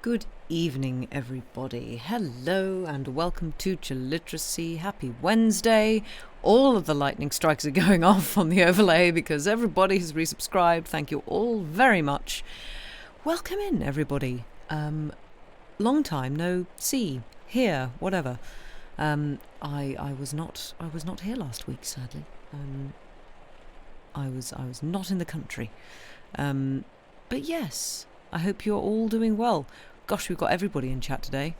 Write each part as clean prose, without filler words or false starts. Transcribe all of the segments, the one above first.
Good evening, everybody. Hello and welcome to Chilliteracy. Happy Wednesday. All of the lightning strikes are going off on the overlay because everybody has resubscribed. Thank you all very much. Welcome in, everybody. Long time no see, hear, whatever. I was not here last week, sadly. I was not in the country. But yes, I hope you're all doing well. Gosh, we've got everybody in chat today.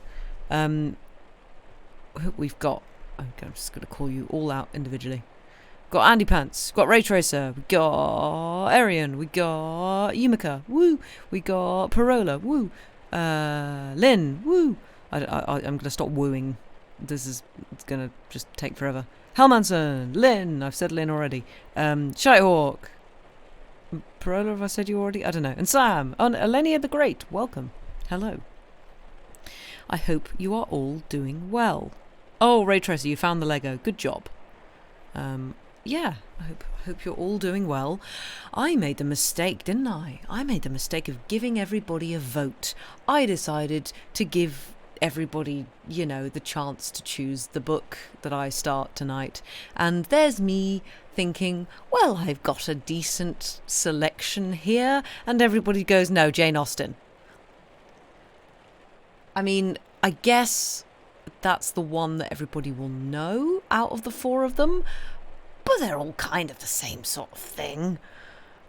We've got... I'm just going to call you all out individually. We've got Andy Pants, we've got Ray Tracer, we got Arian, we got Yumika, woo! We got Parola, woo! Lynn, woo! I'm going to stop wooing. It's going to just take forever. Hellmanson, Lynn, I've said Lynn already. Shitehawk. Parola, have I said you already? I don't know. And Sam, Elenia the Great, welcome. Hello. I hope you are all doing well. Oh, Ray Tracer, you found the Lego. Good job. Yeah, I hope you're all doing well. I made the mistake, didn't I? I made the mistake of giving everybody a vote. I decided to give everybody, the chance to choose the book that I start tonight. And there's me thinking, well, I've got a decent selection here. And everybody goes, no, Jane Austen. I mean, I guess that's the one that everybody will know out of the four of them. But they're all kind of the same sort of thing.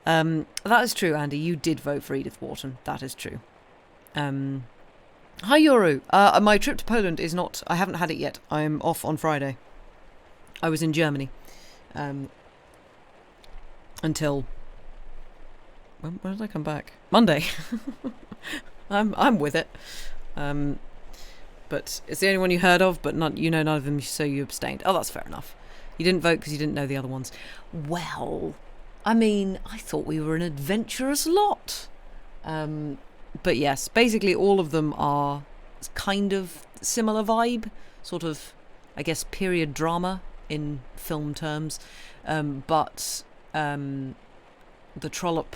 That is true, Andy. You did vote for Edith Wharton. That is true. Hi, Yoru. My trip to Poland is not... I haven't had it yet. I'm off on Friday. I was in Germany. Until... When did I come back? Monday. I'm with it. But it's the only one you heard of, but none of them, so you abstained. Oh, that's fair enough. You didn't vote because you didn't know the other ones. Well, I mean, I thought we were an adventurous lot. But yes, basically all of them are kind of similar vibe, sort of, I guess, period drama in film terms. But the Trollop,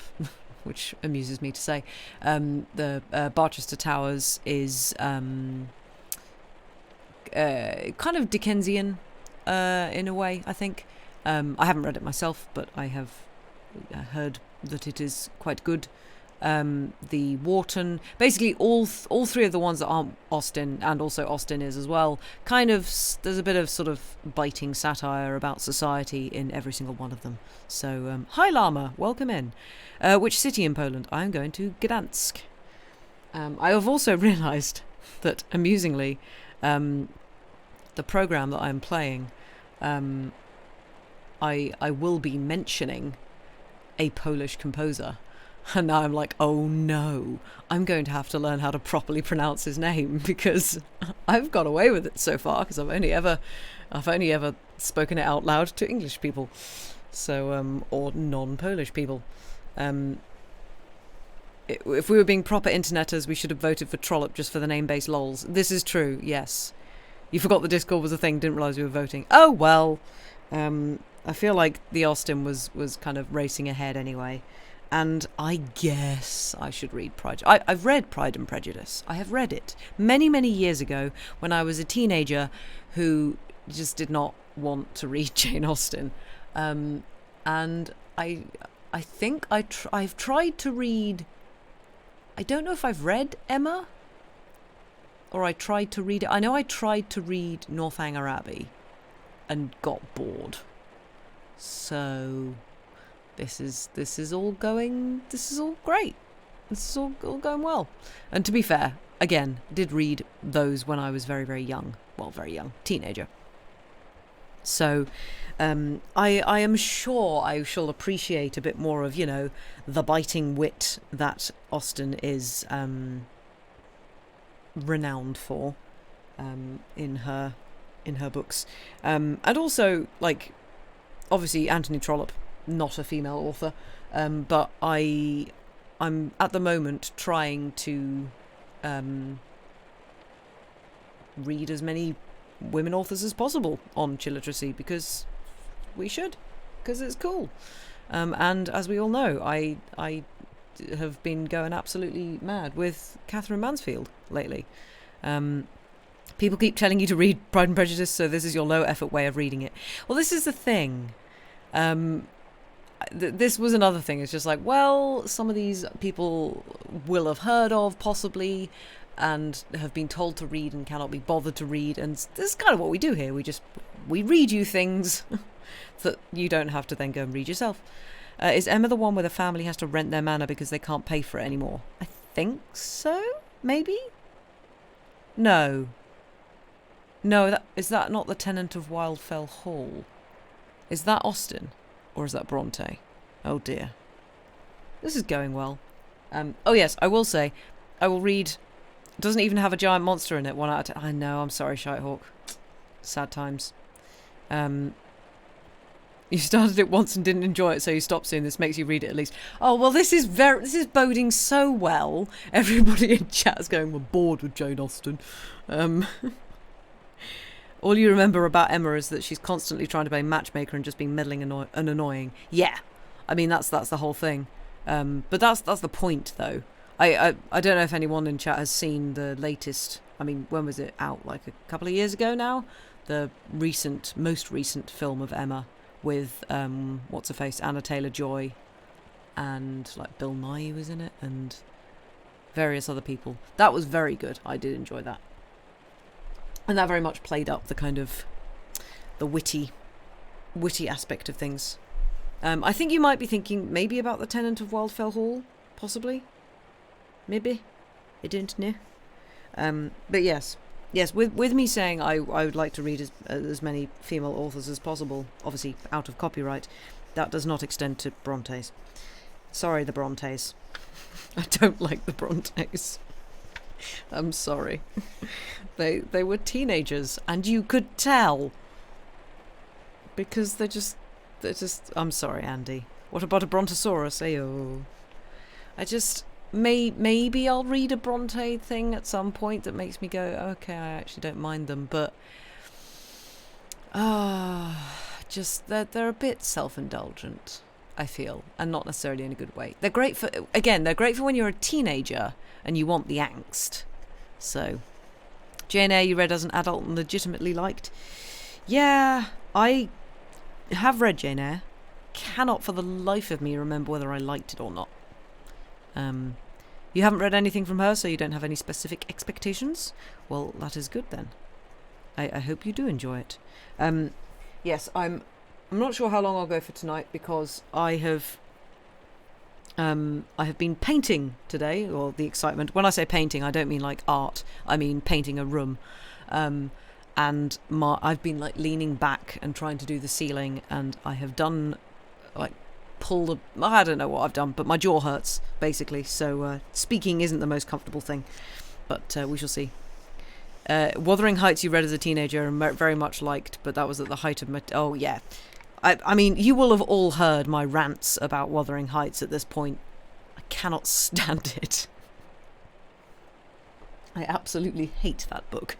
which amuses me to say, the Barchester Towers is kind of Dickensian in a way, I think. I haven't read it myself, but I have heard that it is quite good. The Wharton, basically all three of the ones that aren't Austen, and also Austen is as well, kind of, there's a bit of sort of biting satire about society in every single one of them. So, hi Lama, welcome in. Which city in Poland? I'm going to Gdansk. I have also realised that, amusingly, the programme that I'm playing, I will be mentioning a Polish composer. And now I'm like, oh no, I'm going to have to learn how to properly pronounce his name, because I've got away with it so far, because I've only ever spoken it out loud to English people, so or non-Polish people. If we were being proper interneters, we should have voted for Trollop just for the name-based lols. This is true, yes. You forgot the Discord was a thing, didn't realise we were voting. Oh well, I feel like the Austen was kind of racing ahead anyway. And I guess I should read Prejudice. I've read Pride and Prejudice. I have read it many, many years ago when I was a teenager who just did not want to read Jane Austen. And I think I've tried to read... I don't know if I've read Emma, or I tried to read it. I know I tried to read Northanger Abbey and got bored. So... This is all great. This is all going well. And to be fair, again, did read those when I was very, very young. Well, very young, teenager. So, I am sure I shall appreciate a bit more of, the biting wit that Austen is renowned for in her books. And also, like, obviously Anthony Trollope, not a female author, but I'm at the moment trying to read as many women authors as possible on Chilliteracy, because we should, because it's cool. And as we all know, I have been going absolutely mad with Catherine Mansfield lately. People keep telling you to read Pride and Prejudice, so this is your low-effort way of reading it. Well, this is the thing. This was another thing. It's just like, well, some of these people will have heard of, possibly, and have been told to read and cannot be bothered to read. And this is kind of what we do here. We read you things that you don't have to then go and read yourself. Is Emma the one where the family has to rent their manor because they can't pay for it anymore? I think so, maybe? No, is that not the tenant of Wildfell Hall? Is that Austen? Or is that Bronte? Oh dear. This is going well. Oh yes, I will say, I will read... It doesn't even have a giant monster in it, 1 out of 10. I know, I'm sorry, Shitehawk. Sad times. You started it once and didn't enjoy it, so you stopped soon. This makes you read it at least. Oh, well, this is boding so well. Everybody in chat is going, we're bored with Jane Austen. All you remember about Emma is that she's constantly trying to play matchmaker and just being meddling and annoying. Yeah, I mean, that's the whole thing. But that's the point, though. I don't know if anyone in chat has seen the latest... I mean, when was it out? Like a couple of years ago now? The most recent film of Emma with, what's-her-face, Anna Taylor-Joy, and, like, Bill Nighy was in it, and various other people. That was very good. I did enjoy that. And that very much played up the kind of the witty aspect of things. I think you might be thinking maybe about the tenant of Wildfell Hall, possibly. Maybe. I don't know. But yes, with me saying I would like to read as many female authors as possible, obviously out of copyright, that does not extend to Brontes. Sorry, the Brontes. I don't like the Brontes. I'm sorry. They were teenagers, and you could tell. Because they're just I'm sorry, Andy. What about a Brontosaurus? Ayo. Maybe I'll read a Bronte thing at some point that makes me go, okay, I actually don't mind them, but they're a bit self-indulgent, I feel, and not necessarily in a good way. They're great for when you're a teenager and you want the angst. So, Jane Eyre you read as an adult and legitimately liked? Yeah, I have read Jane Eyre. Cannot for the life of me remember whether I liked it or not. You haven't read anything from her, so you don't have any specific expectations? Well, that is good then. I hope you do enjoy it. Yes, I'm not sure how long I'll go for tonight because I have been painting today, or the excitement. When I say painting, I don't mean like art. I mean painting a room. And I've been like leaning back and trying to do the ceiling, and I have done like I don't know what I've done, but my jaw hurts basically. So speaking isn't the most comfortable thing, but we shall see. Wuthering Heights you read as a teenager and very much liked, but that was at the height of my... Oh yeah. I mean, you will have all heard my rants about Wuthering Heights at this point. I cannot stand it. I absolutely hate that book.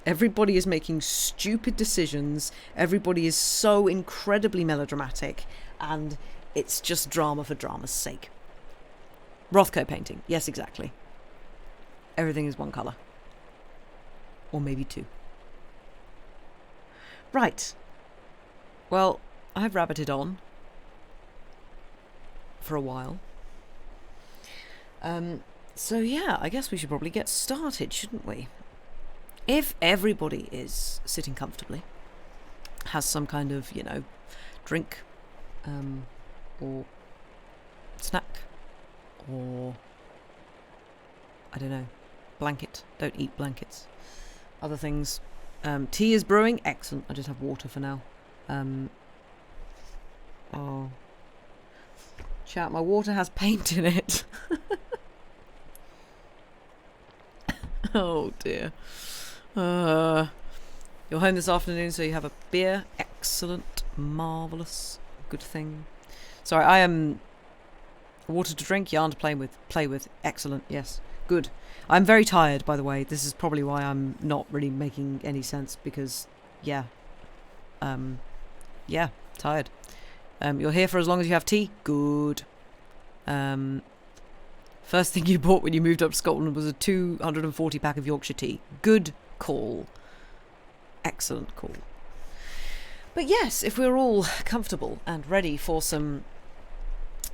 Everybody is making stupid decisions. Everybody is so incredibly melodramatic. And it's just drama for drama's sake. Rothko painting. Yes, exactly. Everything is one colour. Or maybe two. Right. Well, I've rabbited on for a while. So yeah, I guess we should probably get started, shouldn't we? If everybody is sitting comfortably, has some kind of, drink, or snack, or, I don't know, blanket. Don't eat blankets. Other things. Tea is brewing. Excellent. I just have water for now. Oh. Chat, my water has paint in it. Oh dear. You're home this afternoon, so you have a beer. Excellent. Marvellous. Good thing. Sorry, I am... Water to drink, yarn to play with. Excellent, yes. Good. I'm very tired, by the way. This is probably why I'm not really making any sense, because, yeah. Yeah, tired. You're here for as long as you have tea? Good. First thing you bought when you moved up to Scotland was a 240 pack of Yorkshire tea. Good call. Excellent call. But yes, if we're all comfortable and ready for some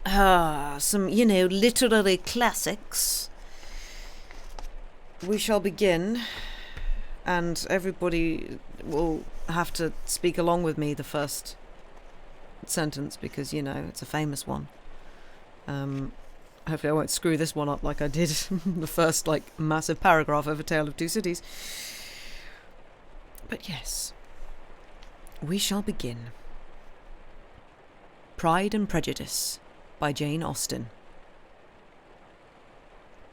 literary classics, we shall begin, and everybody will have to speak along with me the first sentence because, it's a famous one. Hopefully I won't screw this one up like I did the first, massive paragraph of A Tale of Two Cities. But yes, we shall begin. Pride and Prejudice by Jane Austen.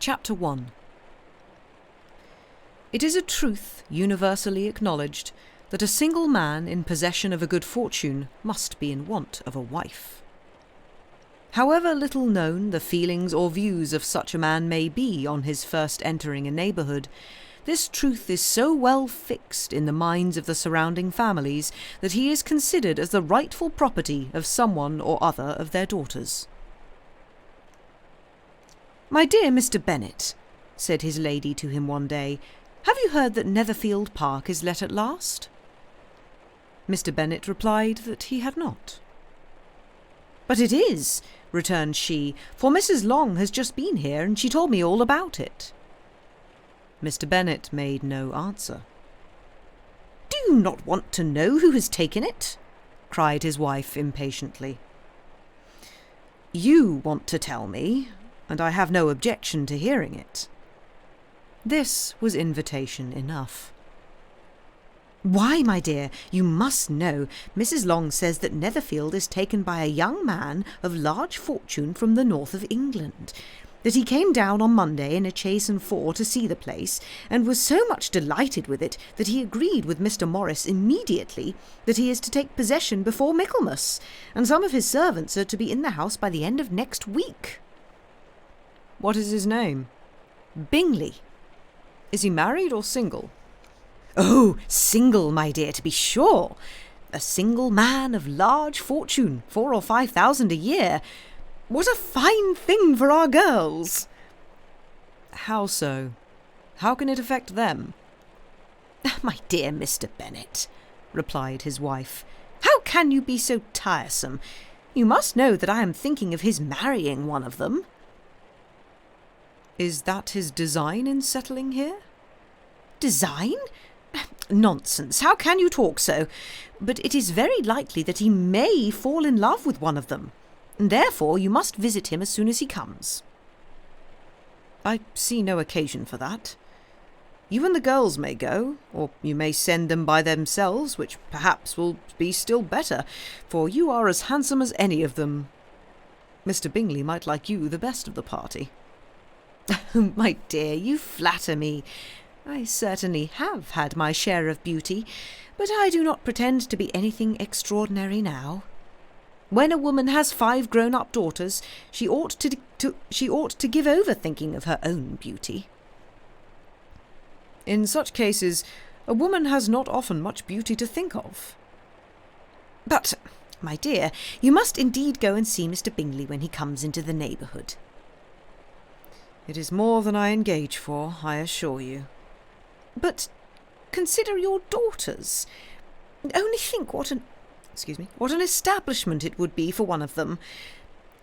Chapter 1. It is a truth universally acknowledged that a single man in possession of a good fortune must be in want of a wife. However little known the feelings or views of such a man may be on his first entering a neighbourhood, this truth is so well fixed in the minds of the surrounding families that he is considered as the rightful property of someone or other of their daughters. "My dear Mr. Bennet," said his lady to him one day, "have you heard that Netherfield Park is let at last?" Mr. Bennet replied that he had not. "But it is," returned she, "for Mrs. Long has just been here, and she told me all about it." Mr. Bennet made no answer. "Do you not want to know who has taken it?" cried his wife impatiently. "You want to tell me, and I have no objection to hearing it." This was invitation enough. "Why, my dear, you must know. Mrs. Long says that Netherfield is taken by a young man of large fortune from the north of England, that he came down on Monday in a chaise and four to see the place, and was so much delighted with it that he agreed with Mr. Morris immediately that he is to take possession before Michaelmas, and some of his servants are to be in the house by the end of next week." "What is his name?" "Bingley." "Is he married or single?" "Oh, single, my dear, to be sure. A single man of large fortune, 4,000 or 5,000 a year. What a fine thing for our girls!" "How so? How can it affect them?" "My dear Mr. Bennet," replied his wife, "how can you be so tiresome? You must know that I am thinking of his marrying one of them." "Is that his design in settling here?" "Design? Nonsense, how can you talk so? But it is very likely that he may fall in love with one of them, and therefore you must visit him as soon as he comes." "I see no occasion for that. You and the girls may go, or you may send them by themselves, which perhaps will be still better, for you are as handsome as any of them. Mr. Bingley might like you the best of the party." "My dear, you flatter me. I certainly have had my share of beauty, but I do not pretend to be anything extraordinary now. When a woman has 5 grown-up daughters, she ought to give over thinking of her own beauty." "In such cases, a woman has not often much beauty to think of." "But, my dear, you must indeed go and see Mr. Bingley when he comes into the neighbourhood." "It is more than I engage for, I assure you." "But consider your daughters. Only think what an establishment it would be for one of them.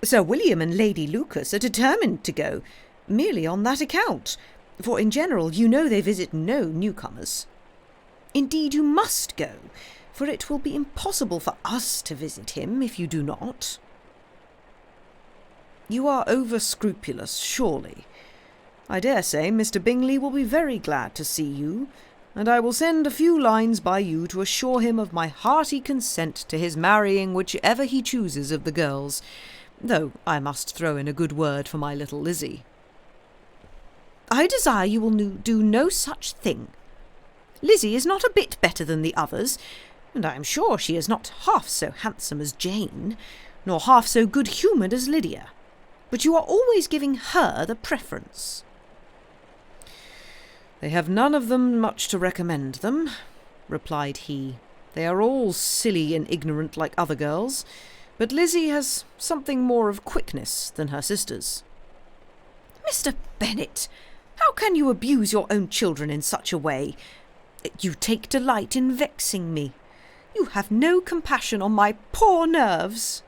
Sir William and Lady Lucas are determined to go, merely on that account, for in general you know they visit no newcomers. Indeed, you must go, for it will be impossible for us to visit him if you do not." "You are over-scrupulous, surely. I dare say Mr. Bingley will be very glad to see you, and I will send a few lines by you to assure him of my hearty consent to his marrying whichever he chooses of the girls, though I must throw in a good word for my little Lizzie." "I desire you will do no such thing. Lizzie is not a bit better than the others, and I am sure she is not half so handsome as Jane, nor half so good-humoured as Lydia, but you are always giving her the preference." "They have none of them much to recommend them," replied he. "They are all silly and ignorant like other girls, But Lizzie has something more of quickness than her sisters. Mr. Bennet, how can you abuse your own children in such a way? You take delight in vexing me. You have no compassion on my poor nerves.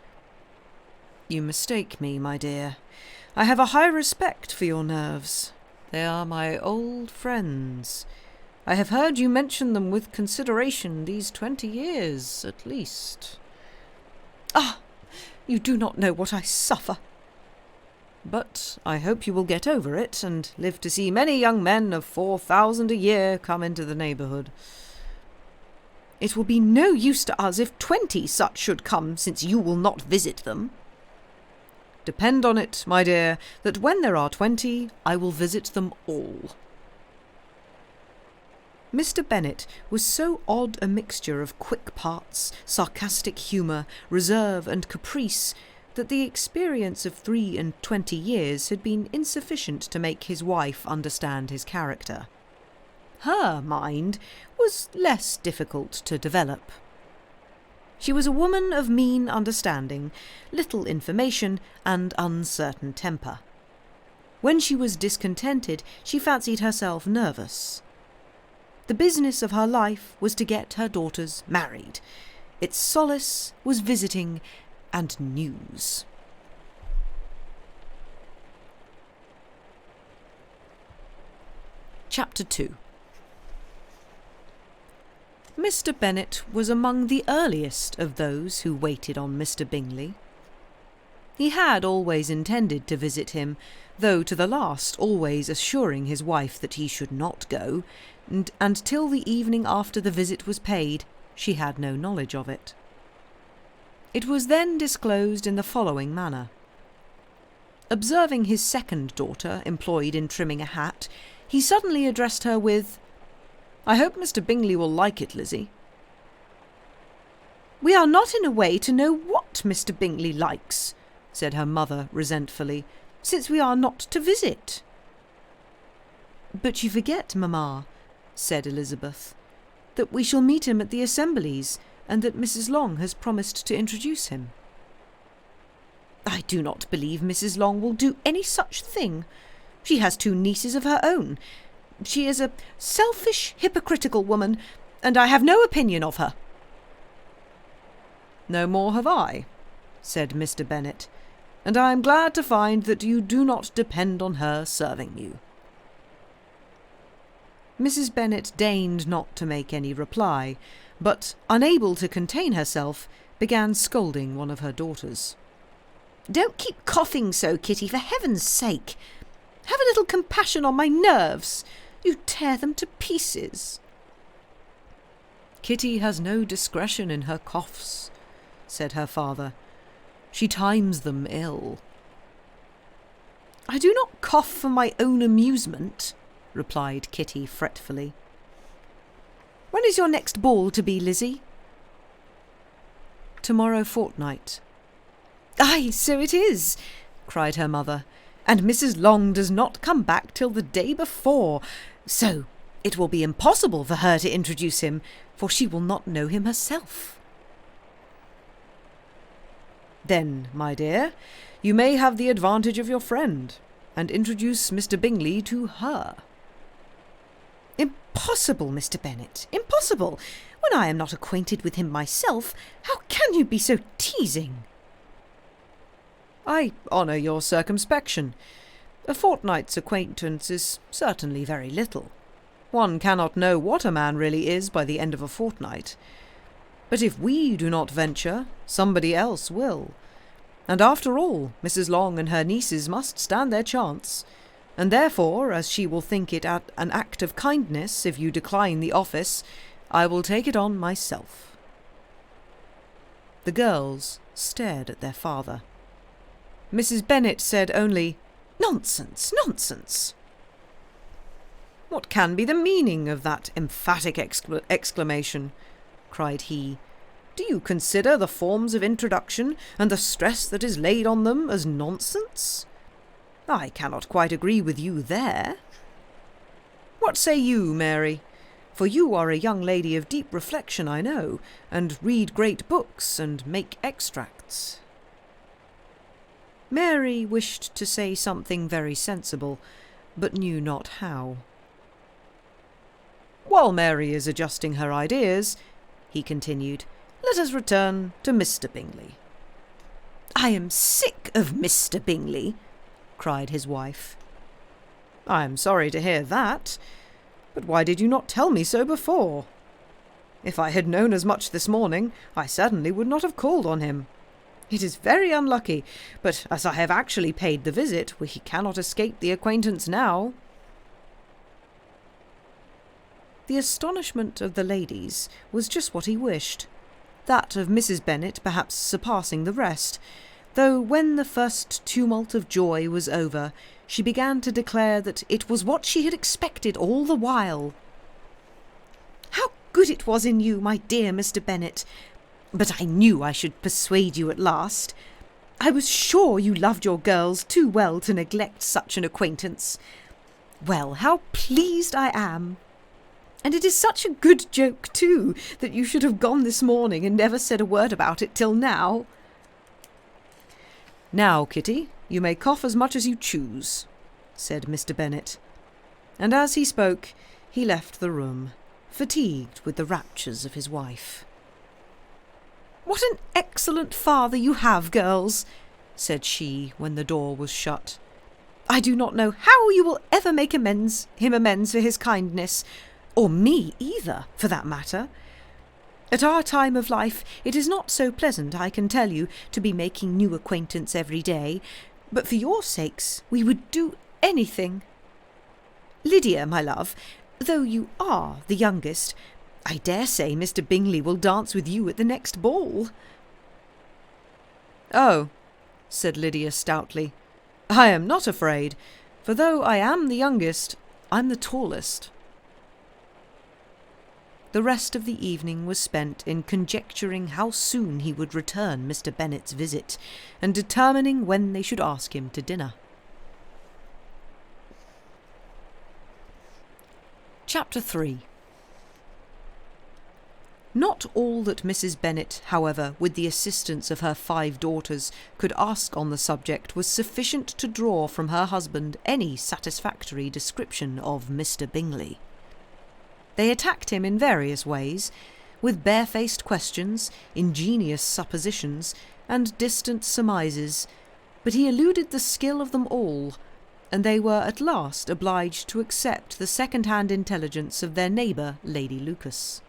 You mistake me, my dear. I have a high respect for your nerves. They are my old friends. I have heard you mention them with consideration these 20 years, at least. Ah, you do not know what I suffer. But I hope you will get over it, and live to see many young men of 4,000 a year come into the neighbourhood. It will be no use to us if 20 such should come, since you will not visit them. Depend on it, my dear, that when there are 20, I will visit them all. Mr. Bennet was so odd a mixture of quick parts, sarcastic humour, reserve and caprice, that the experience of 23 years had been insufficient to make his wife understand his character. Her mind was less difficult to develop. She was a woman of mean understanding, little information, and uncertain temper. When she was discontented, she fancied herself nervous. The business of her life was to get her daughters married. Its solace was visiting and news. Chapter 2. Mr. Bennet was among the earliest of those who waited on Mr. Bingley. He had always intended to visit him, though to the last always assuring his wife that he should not go, and till the evening after the visit was paid, she had no knowledge of it. It was then disclosed in the following manner. Observing his second daughter employed in trimming a hat, he suddenly addressed her with, "I hope Mr. Bingley will like it, Lizzie." "We are not in a way to know what Mr. Bingley likes," said her mother resentfully, "since we are not to visit." "But you forget, mamma," said Elizabeth, "that we shall meet him at the assemblies, and that Mrs. Long has promised to introduce him." "I do not believe Mrs. Long will do any such thing. She has 2 nieces of her own. She is a selfish, hypocritical woman, and I have no opinion of her." "No more have I," said Mr. Bennet, "and I am glad to find that you do not depend on her serving you." Mrs. Bennet deigned not to make any reply, but, unable to contain herself, began scolding one of her daughters. "Don't keep coughing so, Kitty, for heaven's sake. Have a little compassion on my nerves. You tear them to pieces." "Kitty has no discretion in her coughs," said her father. "She times them ill." "I do not cough for my own amusement," replied Kitty fretfully. "When is your next ball to be, Lizzie?" "Tomorrow fortnight." "Aye, so it is," cried her mother, "and Mrs. Long does not come back till the day before, so it will be impossible for her to introduce him, for she will not know him herself." "Then, my dear, you may have the advantage of your friend, and introduce Mr. Bingley to her." "Impossible, Mr. Bennet, impossible. When I am not acquainted with him myself, how can you be so teasing?" "I honour your circumspection. A fortnight's acquaintance is certainly very little. One cannot know what a man really is by the end of a fortnight. But if we do not venture, somebody else will. And after all, Mrs. Long and her nieces must stand their chance, and therefore, as she will think it an act of kindness if you decline the office, I will take it on myself." The girls stared at their father. Mrs. Bennet said only, "Nonsense, nonsense." "What can be the meaning of that emphatic exclamation?" cried he. "Do you consider the forms of introduction and the stress that is laid on them as nonsense? I cannot quite agree with you there. What say you, Mary? For you are a young lady of deep reflection, I know, and read great books and make extracts." thoughts. Mary wished to say something very sensible, but knew not how. While Mary is adjusting her ideas, he continued, let us return to Mr. Bingley. I am sick of Mr. Bingley, cried his wife. I am sorry to hear that, but why did you not tell me so before? If I had known as much this morning, I certainly would not have called on him. It is very unlucky, but as I have actually paid the visit, we cannot escape the acquaintance now. The astonishment of the ladies was just what he wished, that of Mrs. Bennet perhaps surpassing the rest, though when the first tumult of joy was over, she began to declare that it was what she had expected all the while. How good it was in you, my dear Mr. Bennet! But I knew I should persuade you at last. I was sure you loved your girls too well to neglect such an acquaintance. Well, how pleased I am! And it is such a good joke, too, that you should have gone this morning and never said a word about it till now. Now, Kitty, you may cough as much as you choose, said Mr. Bennet. And as he spoke, he left the room, fatigued with the raptures of his wife. What an excellent father you have, girls, said she when the door was shut. I do not know how you will ever make him amends for his kindness, or me either, for that matter. At our time of life it is not so pleasant, I can tell you, to be making new acquaintance every day, but for your sakes we would do anything. Lydia, my love, though you are the youngest, I dare say Mr. Bingley will dance with you at the next ball. Oh, said Lydia stoutly, I am not afraid, for though I am the youngest, I'm the tallest. The rest of the evening was spent in conjecturing how soon he would return Mr. Bennet's visit, and determining when they should ask him to dinner. Chapter 3. Not all that Mrs. Bennet, however, with the assistance of her 5 daughters, could ask on the subject was sufficient to draw from her husband any satisfactory description of Mr. Bingley. They attacked him in various ways, with barefaced questions, ingenious suppositions, and distant surmises, but he eluded the skill of them all, and they were at last obliged to accept the second-hand intelligence of their neighbour, Lady Lucas.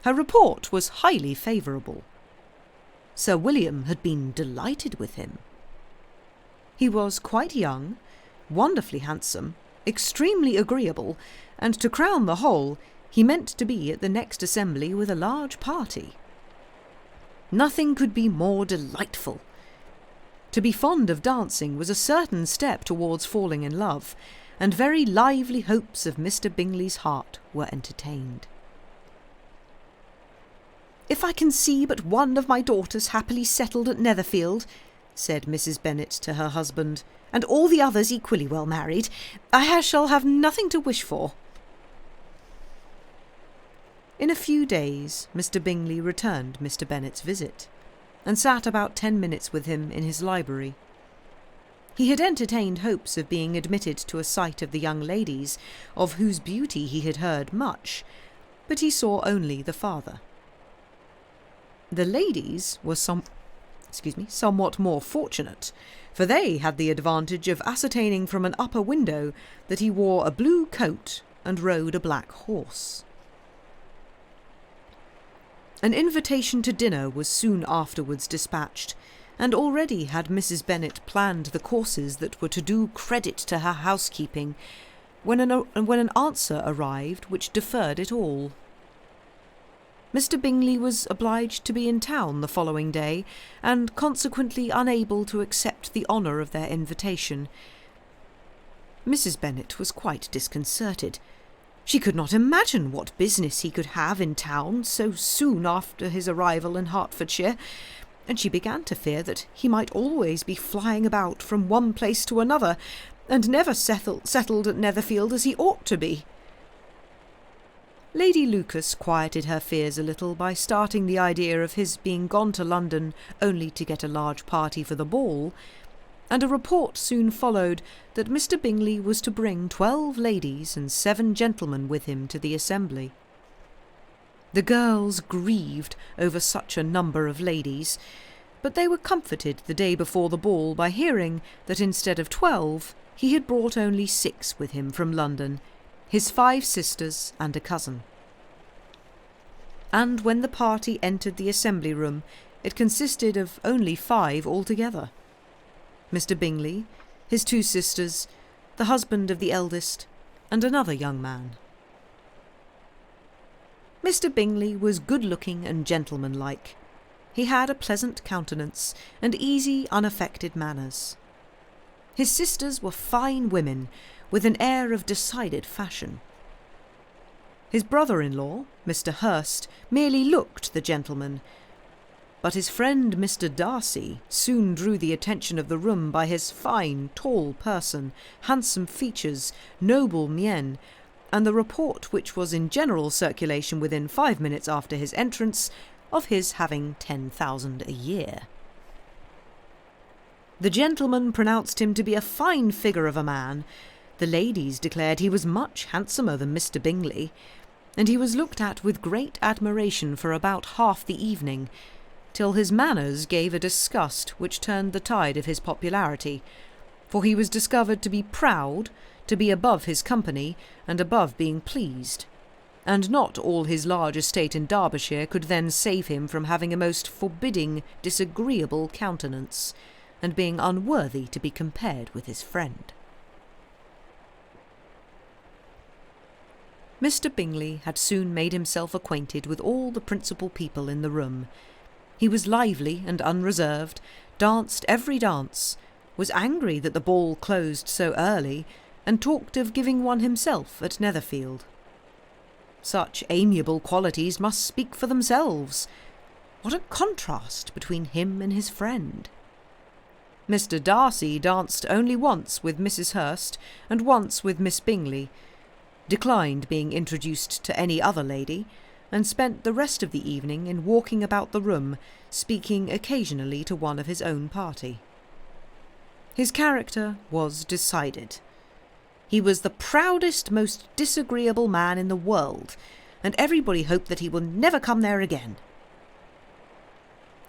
Her report was highly favourable. Sir William had been delighted with him. He was quite young, wonderfully handsome, extremely agreeable, and to crown the whole, he meant to be at the next assembly with a large party. Nothing could be more delightful. To be fond of dancing was a certain step towards falling in love, and very lively hopes of Mr. Bingley's heart were entertained. If I can see but one of my daughters happily settled at Netherfield, said Mrs. Bennet to her husband, and all the others equally well married, I shall have nothing to wish for. In a few days Mr. Bingley returned Mr. Bennet's visit, and sat about 10 minutes with him in his library. He had entertained hopes of being admitted to a sight of the young ladies, of whose beauty he had heard much, but he saw only the father. The ladies were somewhat more fortunate, for they had the advantage of ascertaining from an upper window that he wore a blue coat and rode a black horse. An invitation to dinner was soon afterwards dispatched, and already had Mrs. Bennet planned the courses that were to do credit to her housekeeping, when an answer arrived which deferred it all. Mr. Bingley was obliged to be in town the following day, and consequently unable to accept the honour of their invitation. Mrs. Bennet was quite disconcerted. She could not imagine what business he could have in town so soon after his arrival in Hertfordshire, and she began to fear that he might always be flying about from one place to another, and never settled at Netherfield as he ought to be. Lady Lucas quieted her fears a little by starting the idea of his being gone to London only to get a large party for the ball, and a report soon followed that Mr. Bingley was to bring 12 ladies and 7 gentlemen with him to the assembly. The girls grieved over such a number of ladies, but they were comforted the day before the ball by hearing that instead of 12, he had brought only 6 with him from London, his 5 sisters and a cousin. And when the party entered the assembly room, it consisted of only 5 altogether. Mr. Bingley, his 2 sisters, the husband of the eldest, and another young man. Mr. Bingley was good-looking and gentlemanlike. He had a pleasant countenance and easy, unaffected manners. His sisters were fine women, with an air of decided fashion. His brother-in-law, Mr. Hurst, merely looked the gentleman, but his friend Mr. Darcy soon drew the attention of the room by his fine, tall person, handsome features, noble mien, and the report which was in general circulation within 5 minutes after his entrance of his having 10,000 a year. The gentleman pronounced him to be a fine figure of a man. The ladies declared he was much handsomer than Mr. Bingley, and he was looked at with great admiration for about half the evening, till his manners gave a disgust which turned the tide of his popularity, for he was discovered to be proud, to be above his company, and above being pleased, and not all his large estate in Derbyshire could then save him from having a most forbidding, disagreeable countenance, and being unworthy to be compared with his friend. Mr. Bingley had soon made himself acquainted with all the principal people in the room. He was lively and unreserved, danced every dance, was angry that the ball closed so early, and talked of giving one himself at Netherfield. Such amiable qualities must speak for themselves. What a contrast between him and his friend! Mr. Darcy danced only once with Mrs. Hurst and once with Miss Bingley, declined being introduced to any other lady, and spent the rest of the evening in walking about the room, speaking occasionally to one of his own party. His character was decided. He was the proudest, most disagreeable man in the world, and everybody hoped that he would never come there again.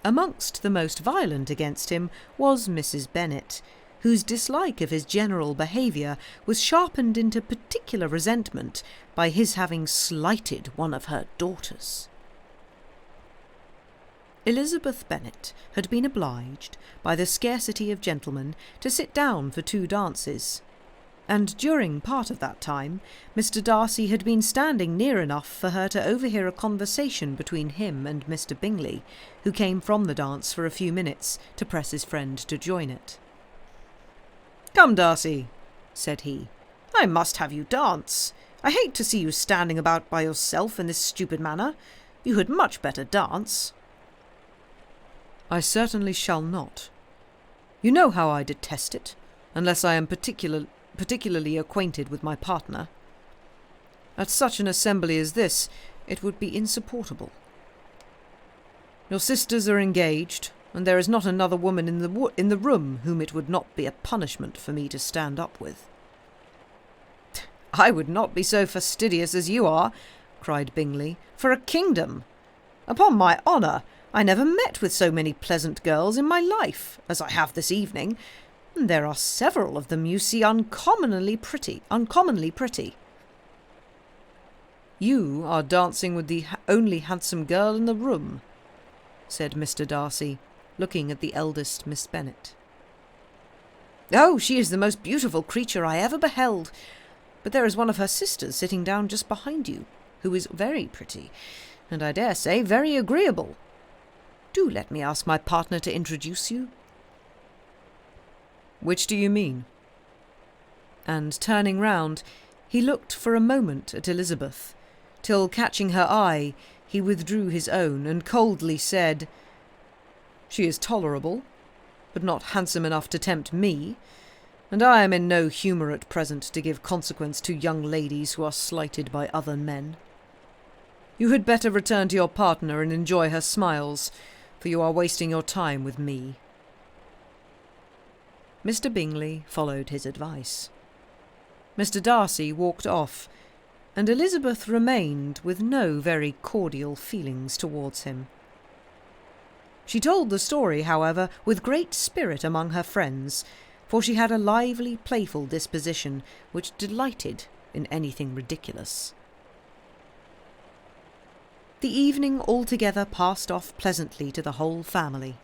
Amongst the most violent against him was Mrs. Bennet, whose dislike of his general behaviour was sharpened into particular resentment by his having slighted one of her daughters. Elizabeth Bennet had been obliged, by the scarcity of gentlemen, to sit down for 2 dances, and during part of that time Mr. Darcy had been standing near enough for her to overhear a conversation between him and Mr. Bingley, who came from the dance for a few minutes to press his friend to join it. "Come, Darcy," said he, "I must have you dance. I hate to see you standing about by yourself in this stupid manner. You had much better dance." "I certainly shall not. You know how I detest it, unless I am particularly acquainted with my partner. At such an assembly as this, it would be insupportable. Your sisters are engaged, and there is not another woman in the room whom it would not be a punishment for me to stand up with." "I would not be so fastidious as you are," cried Bingley, "for a kingdom. Upon my honour, I never met with so many pleasant girls in my life as I have this evening, and there are several of them you see uncommonly pretty. "You are dancing with the only handsome girl in the room," said Mr. Darcy, looking at the eldest Miss Bennet. "Oh, she is the most beautiful creature I ever beheld, but there is one of her sisters sitting down just behind you, who is very pretty, and I dare say very agreeable. Do let me ask my partner to introduce you." "Which do you mean?" And turning round, he looked for a moment at Elizabeth, till, catching her eye, he withdrew his own and coldly said, "She is tolerable, but not handsome enough to tempt me, and I am in no humour at present to give consequence to young ladies who are slighted by other men." You had better return to your partner and enjoy her smiles, for you are wasting your time with me." Mr. Bingley followed his advice. Mr. Darcy walked off, and Elizabeth remained with no very cordial feelings towards him. She told the story, however, with great spirit among her friends, for she had a lively, playful disposition which delighted in anything ridiculous. The evening altogether passed off pleasantly to the whole family.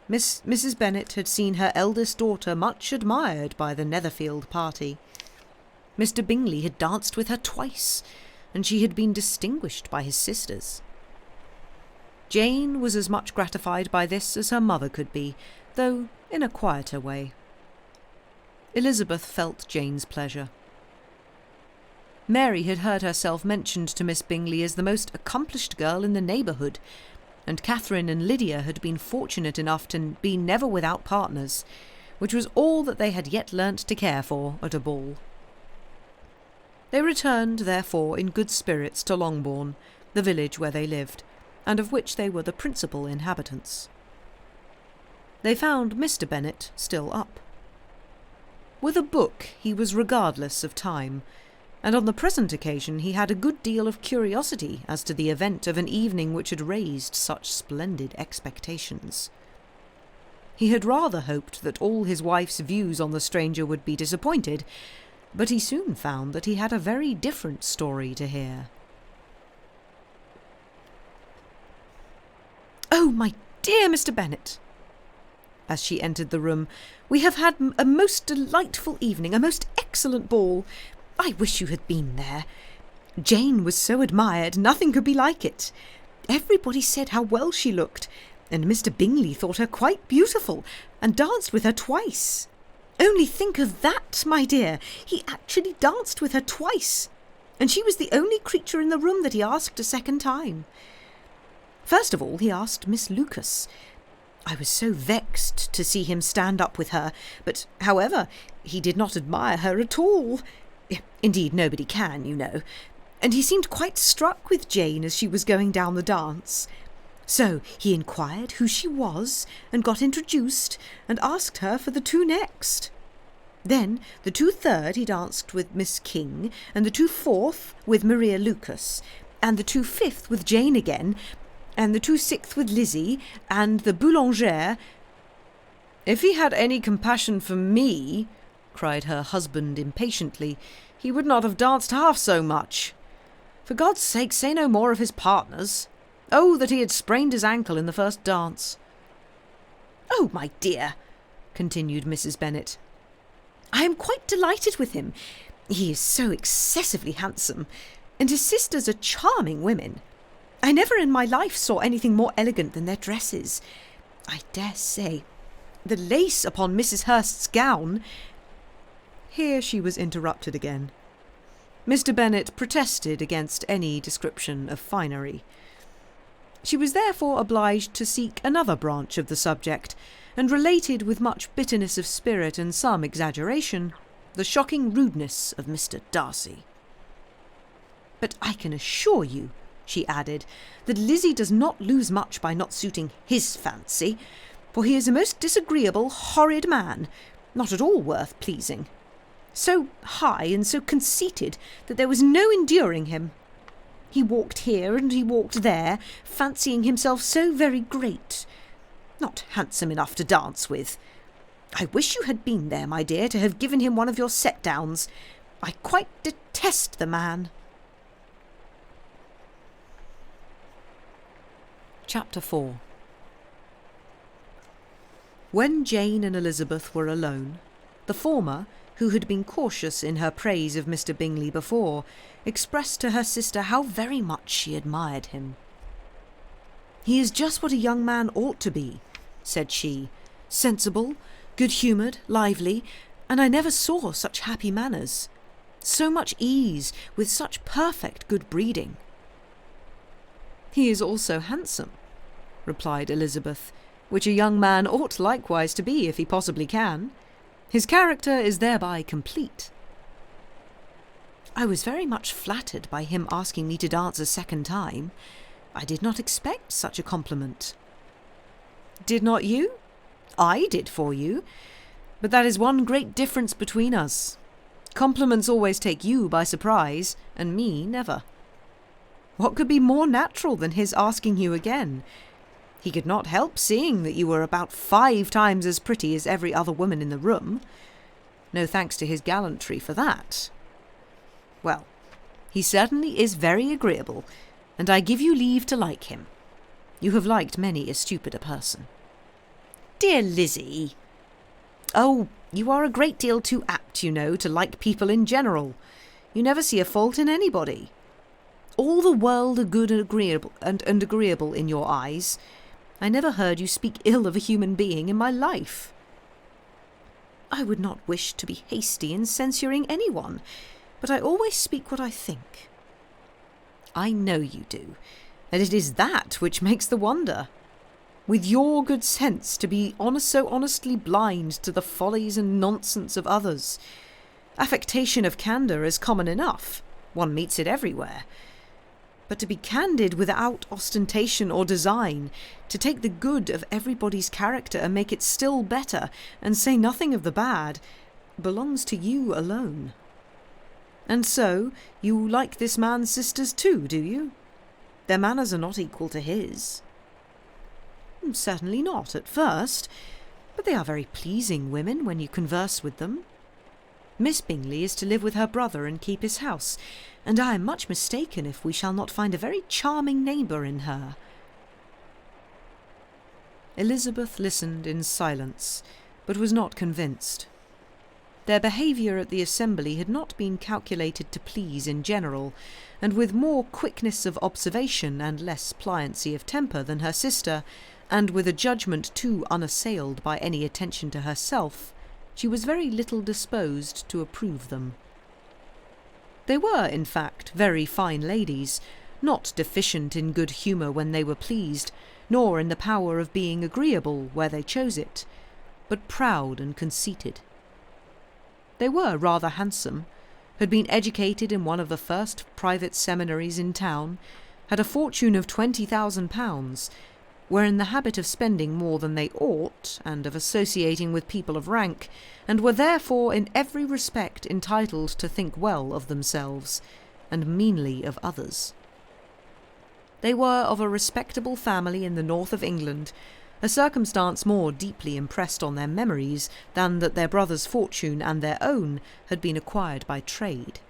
Mrs. Bennet had seen her eldest daughter much admired by the Netherfield party. Mr. Bingley had danced with her twice, and she had been distinguished by his sisters. Jane was as much gratified by this as her mother could be, though in a quieter way. Elizabeth felt Jane's pleasure. Mary had heard herself mentioned to Miss Bingley as the most accomplished girl in the neighbourhood, and Catherine and Lydia had been fortunate enough to be never without partners, which was all that they had yet learnt to care for at a ball. They returned, therefore, in good spirits to Longbourn, the village where they lived, and of which they were the principal inhabitants. They found Mr. Bennet still up. With a book he was regardless of time, and on the present occasion he had a good deal of curiosity as to the event of an evening which had raised such splendid expectations. He had rather hoped that all his wife's views on the stranger would be disappointed, but he soon found that he had a very different story to hear. "Oh, my dear Mr. Bennet," as she entered the room, "we have had a most delightful evening, a most excellent ball. I wish you had been there. Jane was so admired, nothing could be like it. Everybody said how well she looked, and Mr. Bingley thought her quite beautiful, and danced with her twice. Only think of that, my dear! He actually danced with her twice, and she was the only creature in the room that he asked a second time. First of all, he asked Miss Lucas. I was so vexed to see him stand up with her, but, however, he did not admire her at all. Indeed, nobody can, you know. And he seemed quite struck with Jane as she was going down the dance. So he inquired who she was, and got introduced, and asked her for the two next. Then the 2/3 he danced with Miss King, and the 2/4 with Maria Lucas, and the 2/5 with Jane again, and the 2/6 with Lizzie, and the boulangère." "If he had any compassion for me," cried her husband impatiently, "he would not have danced half so much. For God's sake, say no more of his partners. Oh, that he had sprained his ankle in the first dance." "Oh, my dear," continued Mrs. Bennet, "I am quite delighted with him. He is so excessively handsome, and his sisters are charming women. I never in my life saw anything more elegant than their dresses. I dare say the lace upon Mrs. Hurst's gown—" Here she was interrupted again. Mr. Bennet protested against any description of finery. She was therefore obliged to seek another branch of the subject, and related with much bitterness of spirit and some exaggeration the shocking rudeness of Mr. Darcy. "But I can assure you," she added, "that Lizzie does not lose much by not suiting his fancy, for he is a most disagreeable, horrid man, not at all worth pleasing. So high and so conceited that there was no enduring him. He walked here and he walked there, fancying himself so very great. Not handsome enough to dance with. I wish you had been there, my dear, to have given him one of your set-downs. I quite detest the man." Chapter 4. When Jane and Elizabeth were alone, the former, who had been cautious in her praise of Mr. Bingley before, expressed to her sister how very much she admired him. "He is just what a young man ought to be," said she, "sensible, good-humoured, lively, and I never saw such happy manners, so much ease, with such perfect good breeding." "He is also handsome," replied Elizabeth, "which a young man ought likewise to be if he possibly can. His character is thereby complete." I was very much flattered by him asking me to dance a second time. I did not expect such a compliment. Did not you? I did for you. But that is one great difference between us. Compliments always take you by surprise, and me never. What could be more natural than his asking you again? He could not help seeing that you were about 5 times as pretty as every other woman in the room. No thanks to his gallantry for that. Well, he certainly is very agreeable, and I give you leave to like him. You have liked many a stupider person. Dear Lizzie. Oh, you are a great deal too apt, you know, to like people in general. You never see a fault in anybody. All the world are good and agreeable in your eyes. I never heard you speak ill of a human being in my life. I would not wish to be hasty in censuring anyone, but I always speak what I think. I know you do, and it is that which makes the wonder. With your good sense to be so honestly blind to the follies and nonsense of others. Affectation of candour is common enough. One meets it everywhere. But to be candid without ostentation or design, to take the good of everybody's character and make it still better, and say nothing of the bad, belongs to you alone. And so, you like this man's sisters too, do you? Their manners are not equal to his. Certainly not at first, but they are very pleasing women when you converse with them. Miss Bingley is to live with her brother and keep his house, and I am much mistaken if we shall not find a very charming neighbour in her. Elizabeth listened in silence, but was not convinced. Their behaviour at the assembly had not been calculated to please in general, and with more quickness of observation and less pliancy of temper than her sister, and with a judgment too unassailed by any attention to herself, she was very little disposed to approve them. They were, in fact, very fine ladies, not deficient in good humour when they were pleased, nor in the power of being agreeable where they chose it, but proud and conceited. They were rather handsome, had been educated in one of the first private seminaries in town, had a fortune of £20,000, were in the habit of spending more than they ought, and of associating with people of rank, and were therefore in every respect entitled to think well of themselves, and meanly of others. They were of a respectable family in the north of England, a circumstance more deeply impressed on their memories than that their brother's fortune and their own had been acquired by trade.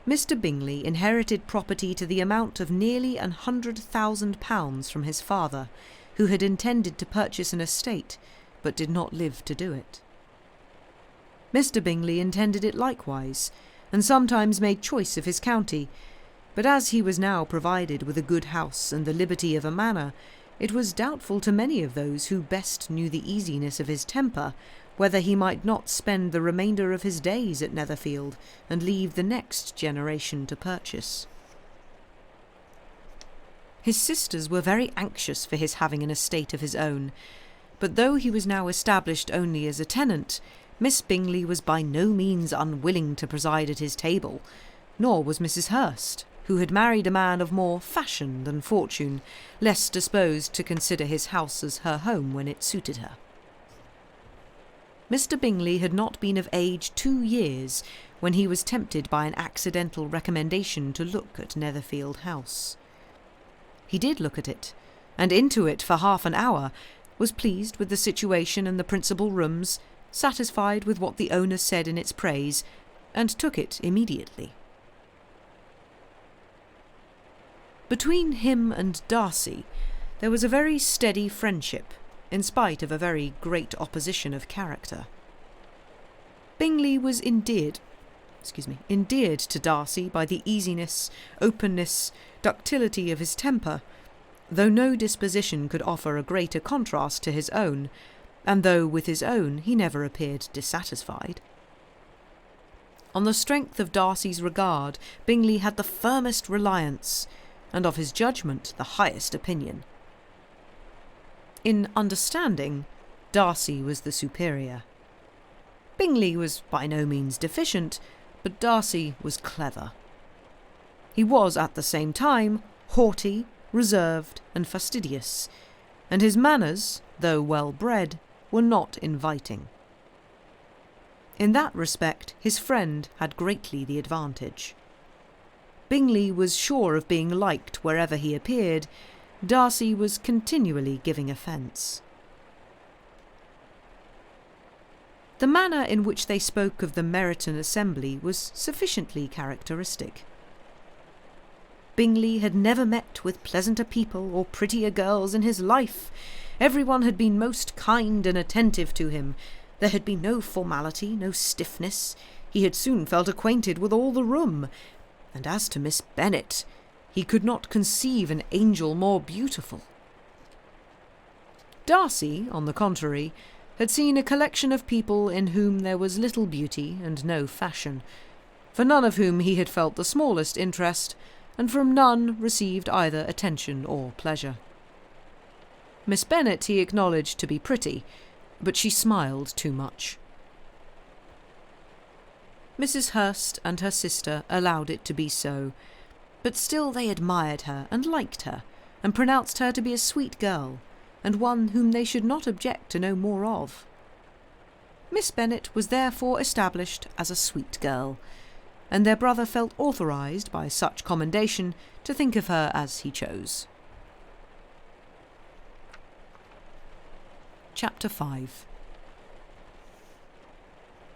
Mr. Bingley inherited property to the amount of nearly £100,000 from his father, who had intended to purchase an estate, but did not live to do it. Mr. Bingley intended it likewise, and sometimes made choice of his county, but as he was now provided with a good house and the liberty of a manor, it was doubtful to many of those who best knew the easiness of his temper whether he might not spend the remainder of his days at Netherfield and leave the next generation to purchase. His sisters were very anxious for his having an estate of his own, but though he was now established only as a tenant, Miss Bingley was by no means unwilling to preside at his table, nor was Mrs. Hurst, who had married a man of more fashion than fortune, less disposed to consider his house as her home when it suited her. Mr. Bingley had not been of age 2 years when he was tempted by an accidental recommendation to look at Netherfield House. He did look at it, and into it for half an hour, was pleased with the situation and the principal rooms, satisfied with what the owner said in its praise, and took it immediately. Between him and Darcy there was a very steady friendship, in spite of a very great opposition of character. Bingley was endeared to Darcy by the easiness, openness, ductility of his temper, though no disposition could offer a greater contrast to his own, and though with his own he never appeared dissatisfied. On the strength of Darcy's regard, Bingley had the firmest reliance, and of his judgment the highest opinion. In understanding, Darcy was the superior. Bingley was by no means deficient, But Darcy was clever. He was at the same time haughty, reserved, and fastidious, and his manners, though well-bred, were not inviting. In that respect, his friend had greatly the advantage. Bingley was sure of being liked wherever he appeared. Darcy was continually giving offence. The manner in which they spoke of the Meryton assembly was sufficiently characteristic. Bingley had never met with pleasanter people or prettier girls in his life. Everyone had been most kind and attentive to him. There had been no formality, no stiffness. He had soon felt acquainted with all the room. And as to Miss Bennet, he could not conceive an angel more beautiful. Darcy, on the contrary, had seen a collection of people in whom there was little beauty and no fashion, for none of whom he had felt the smallest interest, and from none received either attention or pleasure. Miss Bennet he acknowledged to be pretty, but she smiled too much. Mrs. Hurst and her sister allowed it to be so, but still they admired her and liked her, and pronounced her to be a sweet girl, and one whom they should not object to know more of. Miss Bennet was therefore established as a sweet girl, and their brother felt authorised by such commendation to think of her as he chose. Chapter 5.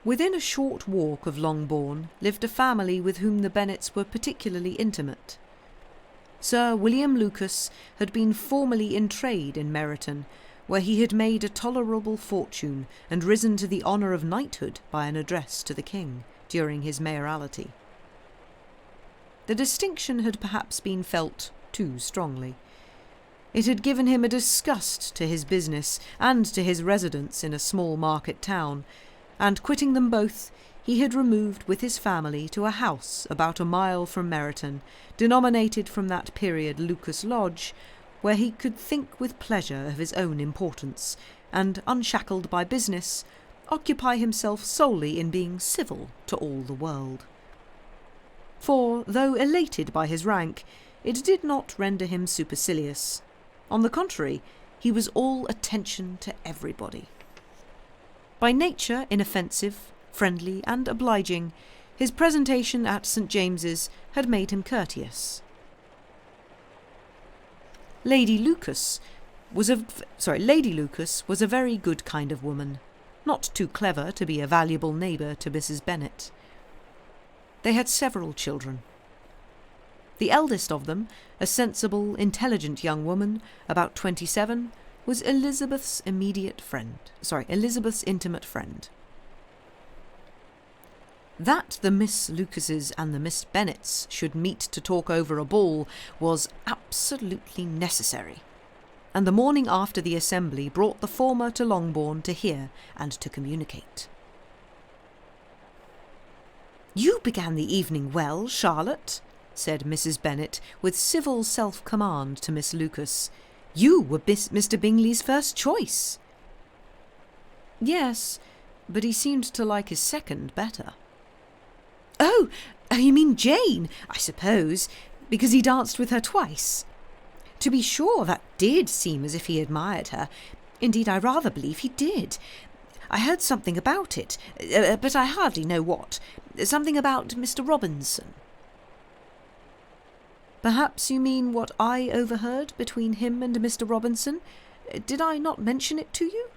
Within a short walk of Longbourn lived a family with whom the Bennets were particularly intimate. Sir William Lucas had been formerly in trade in Meryton, where he had made a tolerable fortune and risen to the honour of knighthood by an address to the king during his mayoralty. The distinction had perhaps been felt too strongly. It had given him a disgust to his business and to his residence in a small market town, and quitting them both, he had removed with his family to a house about a mile from Meryton, denominated from that period Lucas Lodge, where he could think with pleasure of his own importance, and, unshackled by business, occupy himself solely in being civil to all the world. For, though elated by his rank, it did not render him supercilious. On the contrary, he was all attention to everybody. By nature inoffensive, friendly, and obliging, his presentation at St. James's had made him courteous. Lady Lucas was a very good kind of woman, not too clever to be a valuable neighbour to Mrs. Bennet. They had several children. The eldest of them, a sensible, intelligent young woman, about 27, was Elizabeth's intimate friend. That the Miss Lucases and the Miss Bennets should meet to talk over a ball was absolutely necessary, and the morning after the assembly brought the former to Longbourn to hear and to communicate. "You began the evening well, Charlotte," said Mrs. Bennet with civil self-command to Miss Lucas. "You were Mr. Bingley's first choice." "Yes, but he seemed to like his second better." Oh, you mean Jane, I suppose, because he danced with her twice. To be sure, that did seem as if he admired her. Indeed, I rather believe he did. I heard something about it, but I hardly know what. Something about Mr. Robinson." "Perhaps you mean what I overheard between him and Mr. Robinson? Did I not mention it to you?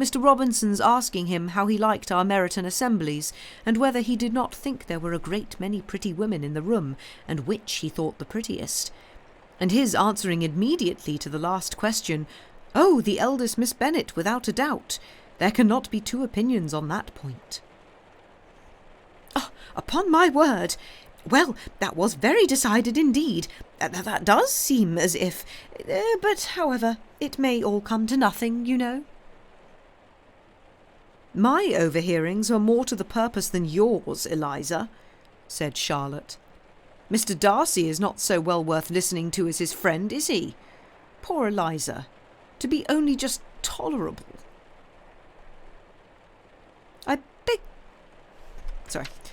Mr. Robinson's asking him how he liked our Meryton assemblies, and whether he did not think there were a great many pretty women in the room, and which he thought the prettiest. And his answering immediately to the last question, 'Oh, the eldest Miss Bennet, without a doubt. There cannot be two opinions on that point.'" "Oh, upon my word! Well, that was very decided indeed. That does seem as if... but, however, it may all come to nothing, you know." "My overhearings are more to the purpose than yours, Eliza," said Charlotte. "Mr. Darcy is not so well worth listening to as his friend, is he? Poor Eliza, to be only just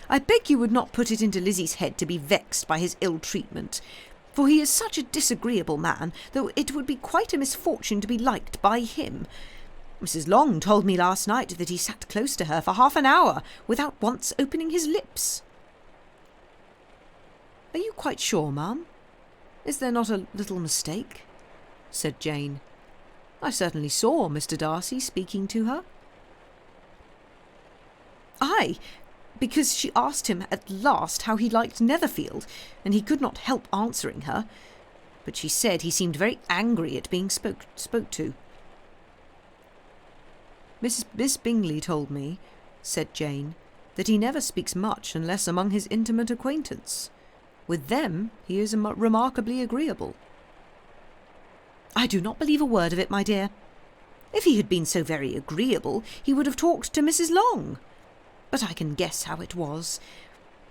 I beg you would not put it into Lizzie's head to be vexed by his ill treatment, for he is such a disagreeable man, though it would be quite a misfortune to be liked by him. Mrs. Long told me last night that he sat close to her for half an hour without once opening his lips." "Are you quite sure, ma'am? Is there not a little mistake?" said Jane. "I certainly saw Mr. Darcy speaking to her." "Aye, because she asked him at last how he liked Netherfield, and he could not help answering her. But she said he seemed very angry at being spoke to." Miss Bingley told me," said Jane, "that he never speaks much unless among his intimate acquaintance. With them he is remarkably agreeable." "I do not believe a word of it, my dear. If he had been so very agreeable, he would have talked to Mrs. Long. But I can guess how it was.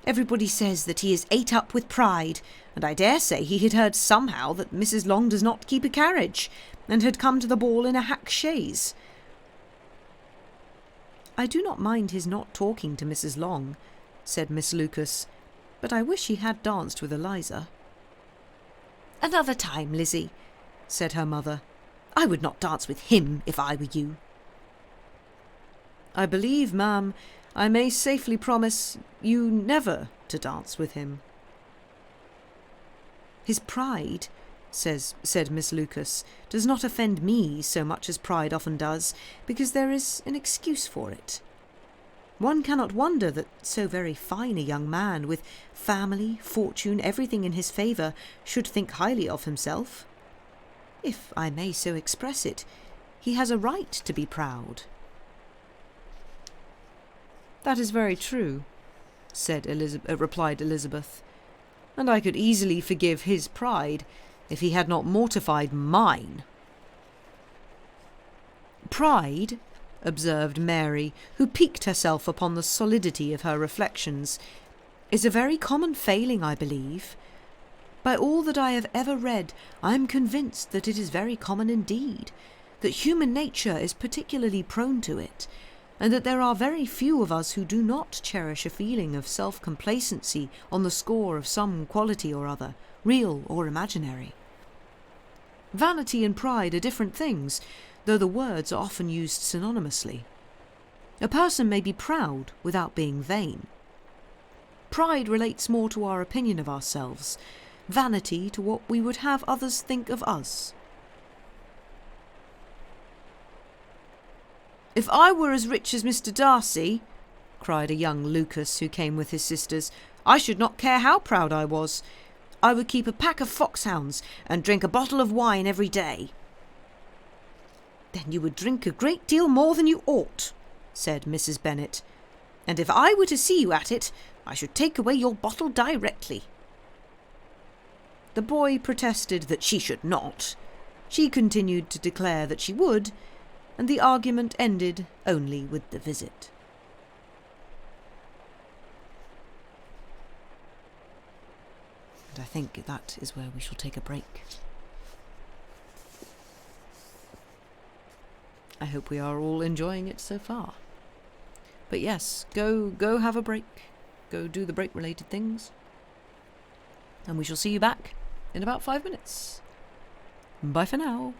Everybody says that he is ate up with pride, and I dare say he had heard somehow that Mrs. Long does not keep a carriage, and had come to the ball in a hack chaise." "I do not mind his not talking to Mrs. Long," said Miss Lucas, "but I wish he had danced with Eliza." "Another time, Lizzie," said her mother. "I would not dance with him if I were you." "I believe, ma'am, I may safely promise you never to dance with him." "His pride," said Miss Lucas, "does not offend me so much as pride often does, because there is an excuse for it. One cannot wonder that so very fine a young man, with family, fortune, everything in his favour, should think highly of himself. If I may so express it, he has a right to be proud." "That is very true," replied Elizabeth, "and I could easily forgive his pride if he had not mortified mine." "Pride," observed Mary, who piqued herself upon the solidity of her reflections, "is a very common failing, I believe. By all that I have ever read, I am convinced that it is very common indeed, that human nature is particularly prone to it, and that there are very few of us who do not cherish a feeling of self-complacency on the score of some quality or other, real or imaginary. Vanity and pride are different things, though the words are often used synonymously. A person may be proud without being vain. Pride relates more to our opinion of ourselves, vanity to what we would have others think of us. "If I were as rich as Mr. Darcy," cried a young Lucas who came with his sisters, "I should not care how proud I was. I would keep a pack of foxhounds and drink a bottle of wine every day." "Then you would drink a great deal more than you ought," said Mrs. Bennet, "and if I were to see you at it, I should take away your bottle directly." The boy protested that she should not. She continued to declare that she would, and the argument ended only with the visit. And I think that is where we shall take a break. I hope we are all enjoying it so far. But yes, go have a break. Go do the break-related things. And we shall see you back in about 5 minutes. Bye for now.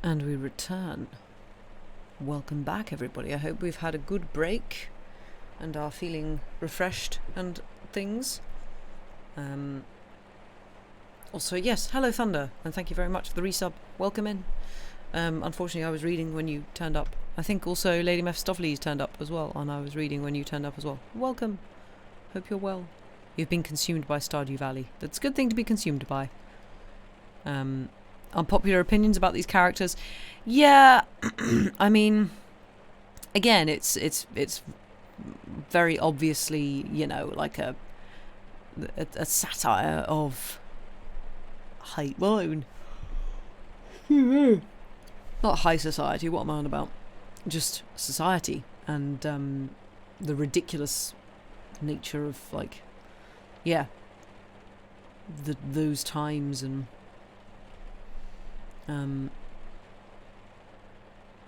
And we return. Welcome back, everybody. I hope we've had a good break and are feeling refreshed and things. Also, yes, hello Thunder, and thank you very much for the resub. Welcome in. Unfortunately, I was reading when you turned up. I think also Lady Mephistopheles turned up as well, and I was reading when you turned up as well. Welcome. Hope you're well. You've been consumed by Stardew Valley. That's a good thing to be consumed by. Unpopular opinions about these characters. Yeah, I mean, again, it's very obviously, you know, like a satire of high, well, not high society, what am I on about? Just society and the ridiculous nature of, like, yeah, those times and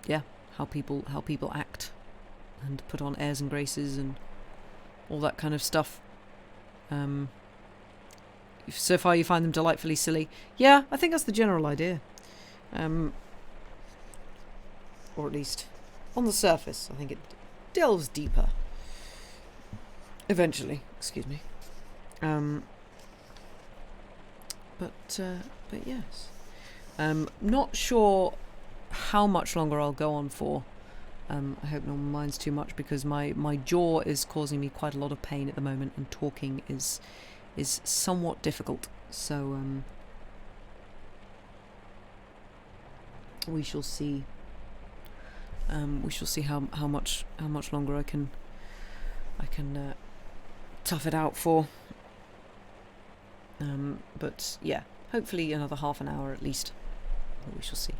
yeah, how people act and put on airs and graces and all that kind of stuff. So far you find them delightfully silly. Yeah, I think that's the general idea. Or at least on the surface. I think it delves deeper. Eventually, excuse me. But yes. Not sure how much longer I'll go on for. I hope no one minds too much because my jaw is causing me quite a lot of pain at the moment and talking is somewhat difficult. So we shall see. We shall see how much longer I can tough it out for. But yeah, hopefully another half an hour at least. We shall see.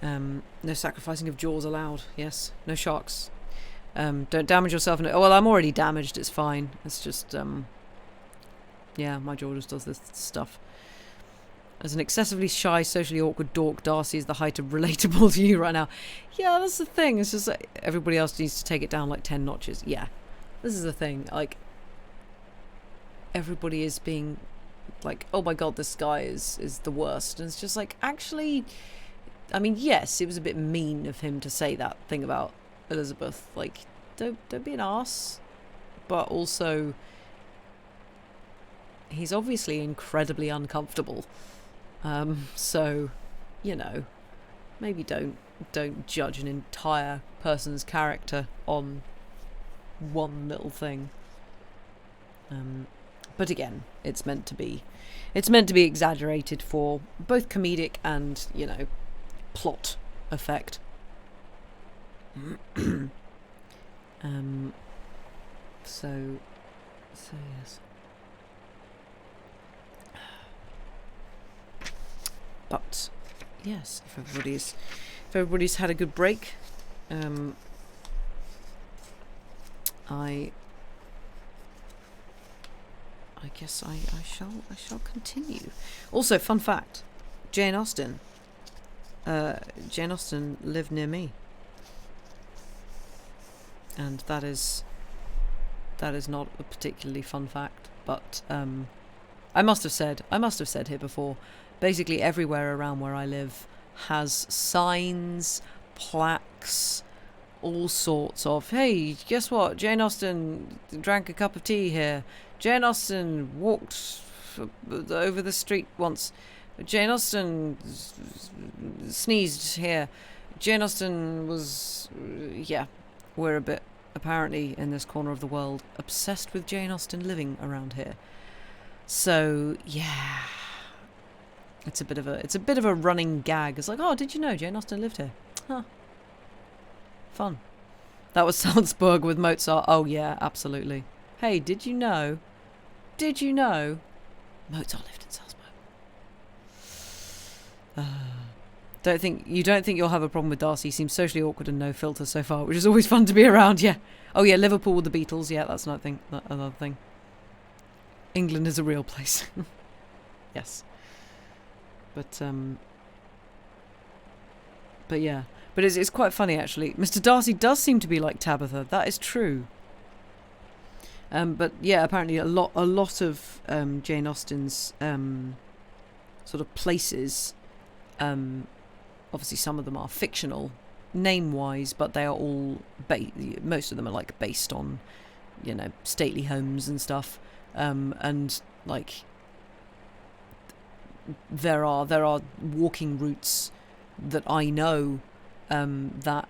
No sacrificing of jaws allowed. Yes, no sharks. Don't damage yourself. Well, I'm already damaged. It's fine. It's just yeah, my jaw just does this stuff. As an excessively shy, socially awkward dork, Darcy is the height of relatable to you right now. Yeah, that's the thing. It's just like everybody else needs to take it down like 10 notches. Yeah, this is the thing. Like, everybody is being like, oh my god, this guy is the worst. And it's just like, actually, I mean, yes, it was a bit mean of him to say that thing about Elizabeth. Like, don't be an arse. But also, he's obviously incredibly uncomfortable. So, you know, maybe don't judge an entire person's character on one little thing. But again, it's meant to be exaggerated for both comedic and, you know, plot effect. So yes. But yes, if everybody's had a good break, I guess I shall continue. Also, fun fact: Jane Austen lived near me, and that is not a particularly fun fact. But I must have said here before. Basically, everywhere around where I live has signs, plaques, all sorts of, hey, guess what? Jane Austen drank a cup of tea here. Jane Austen walked over the street once. Jane Austen sneezed here. Jane Austen was... yeah, we're a bit, apparently, in this corner of the world, obsessed with Jane Austen living around here. So, yeah... It's a bit of a running gag. It's like, oh, did you know Jane Austen lived here? Huh. Fun. That was Salzburg with Mozart. Oh yeah, absolutely. Hey, did you know? Mozart lived in Salzburg. You don't think you'll have a problem with Darcy? He seems socially awkward and no filter so far, which is always fun to be around. Yeah. Oh yeah, Liverpool with the Beatles. Yeah, that's another thing. England is a real place. Yes. But yeah. But it's quite funny actually. Mr. Darcy does seem to be like Tabitha. That is true. But yeah, apparently a lot of Jane Austen's sort of places. Obviously, some of them are fictional, name-wise, but they are all most of them are like based on, stately homes and stuff. And like there are walking routes that I know that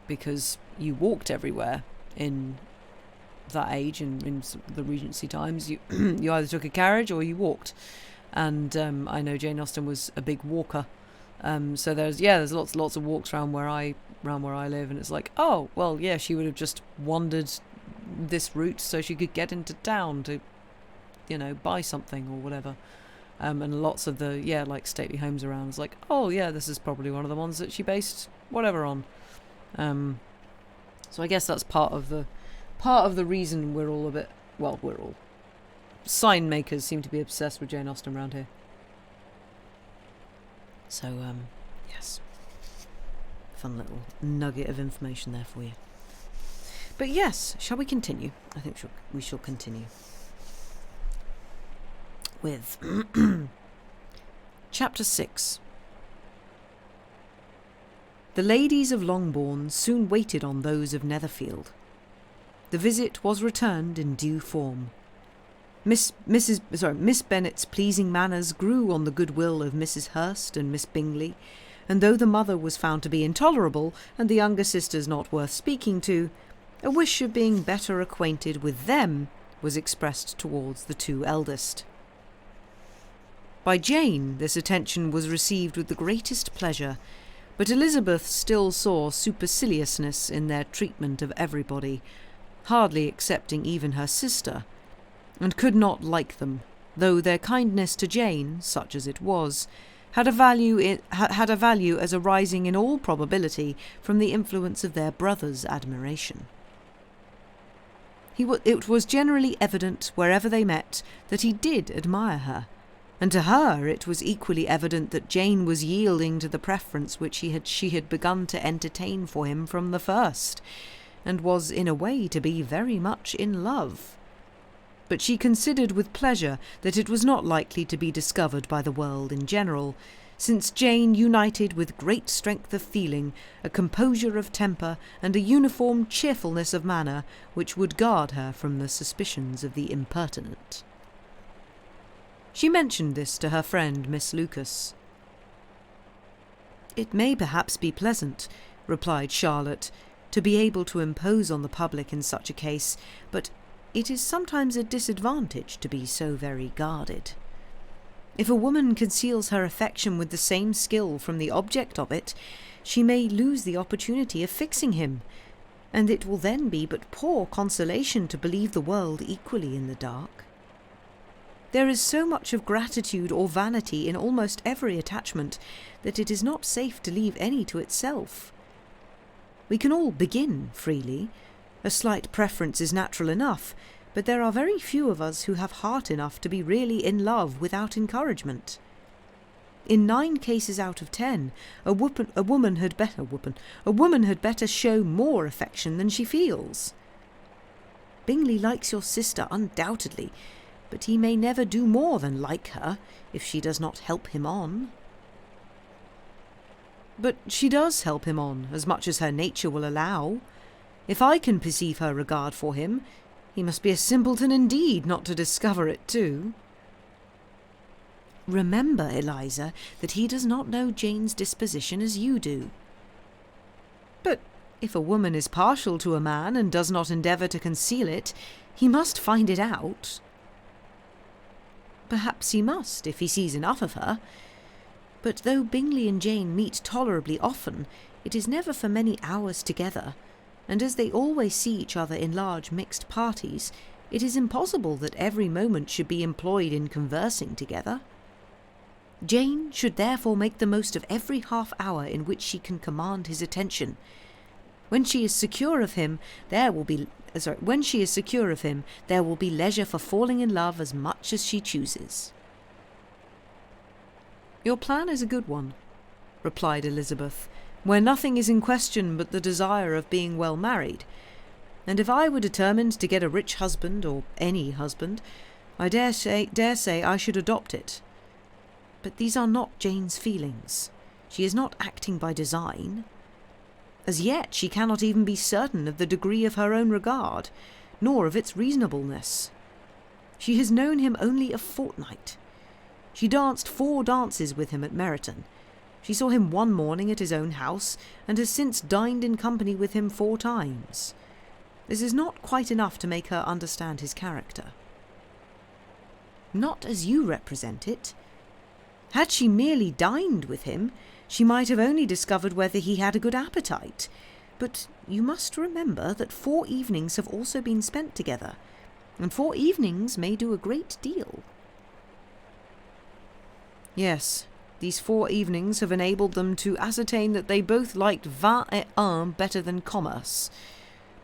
because you walked everywhere in that age and in the Regency times, you you either took a carriage or you walked. And I know Jane Austen was a big walker. So there's lots of walks around where I live, and it's like, oh well, yeah, she would have just wandered this route so she could get into town to, buy something or whatever. And lots of the like stately homes around. It's like, oh yeah, this is probably one of the ones that she based whatever on. So I guess that's part of the reason we're all sign makers seem to be obsessed with Jane Austen around here. So, yes. Fun little nugget of information there for you. But yes, shall we continue? I think we shall continue. With Chapter 6. The ladies of Longbourn soon waited on those of Netherfield. The visit was returned in due form. Miss Bennet's pleasing manners grew on the goodwill of Mrs. Hurst and Miss Bingley, and though the mother was found to be intolerable and the younger sisters not worth speaking to, a wish of being better acquainted with them was expressed towards the two eldest. By Jane this attention was received with the greatest pleasure, but Elizabeth still saw superciliousness in their treatment of everybody, hardly excepting even her sister, and could not like them, though their kindness to Jane, such as it was, had a value as arising in all probability from the influence of their brother's admiration. It was generally evident wherever they met that he did admire her, and to her it was equally evident that Jane was yielding to the preference which she had begun to entertain for him from the first, and was in a way to be very much in love. But she considered with pleasure that it was not likely to be discovered by the world in general, since Jane united with great strength of feeling, a composure of temper, and a uniform cheerfulness of manner which would guard her from the suspicions of the impertinent. She mentioned this to her friend Miss Lucas. "It may perhaps be pleasant," replied Charlotte, "to be able to impose on the public in such a case, but it is sometimes a disadvantage to be so very guarded. If a woman conceals her affection with the same skill from the object of it, she may lose the opportunity of fixing him, and it will then be but poor consolation to believe the world equally in the dark. There is so much of gratitude or vanity in almost every attachment that it is not safe to leave any to itself. We can all begin freely. A slight preference is natural enough, but there are very few of us who have heart enough to be really in love without encouragement. In 9 cases out of 10, a woman had better show more affection than she feels. Bingley likes your sister undoubtedly, but he may never do more than like her if she does not help him on." "But she does help him on, as much as her nature will allow. If I can perceive her regard for him, he must be a simpleton indeed not to discover it too." "Remember, Eliza, that he does not know Jane's disposition as you do." "But if a woman is partial to a man and does not endeavour to conceal it, he must find it out." Perhaps he must, if he sees enough of her. But though Bingley and Jane meet tolerably often, it is never for many hours together, and as they always see each other in large mixed parties, it is impossible that every moment should be employed in conversing together. Jane should therefore make the most of every half hour in which she can command his attention. When she is secure of him, there will be leisure for falling in love as much as she chooses. Your plan is a good one, replied Elizabeth, where nothing is in question but the desire of being well married. And if I were determined to get a rich husband, or any husband, I dare say I should adopt it. But these are not Jane's feelings. She is not acting by design. As yet she cannot even be certain of the degree of her own regard, nor of its reasonableness. She has known him only a fortnight. She danced 4 dances with him at Meryton. She saw him one morning at his own house, and has since dined in company with him 4 times. This is not quite enough to make her understand his character. Not as you represent it. Had she merely dined with him, she might have only discovered whether he had a good appetite. But you must remember that 4 evenings have also been spent together, and 4 evenings may do a great deal. Yes, these 4 evenings have enabled them to ascertain that they both liked vin et un better than commerce.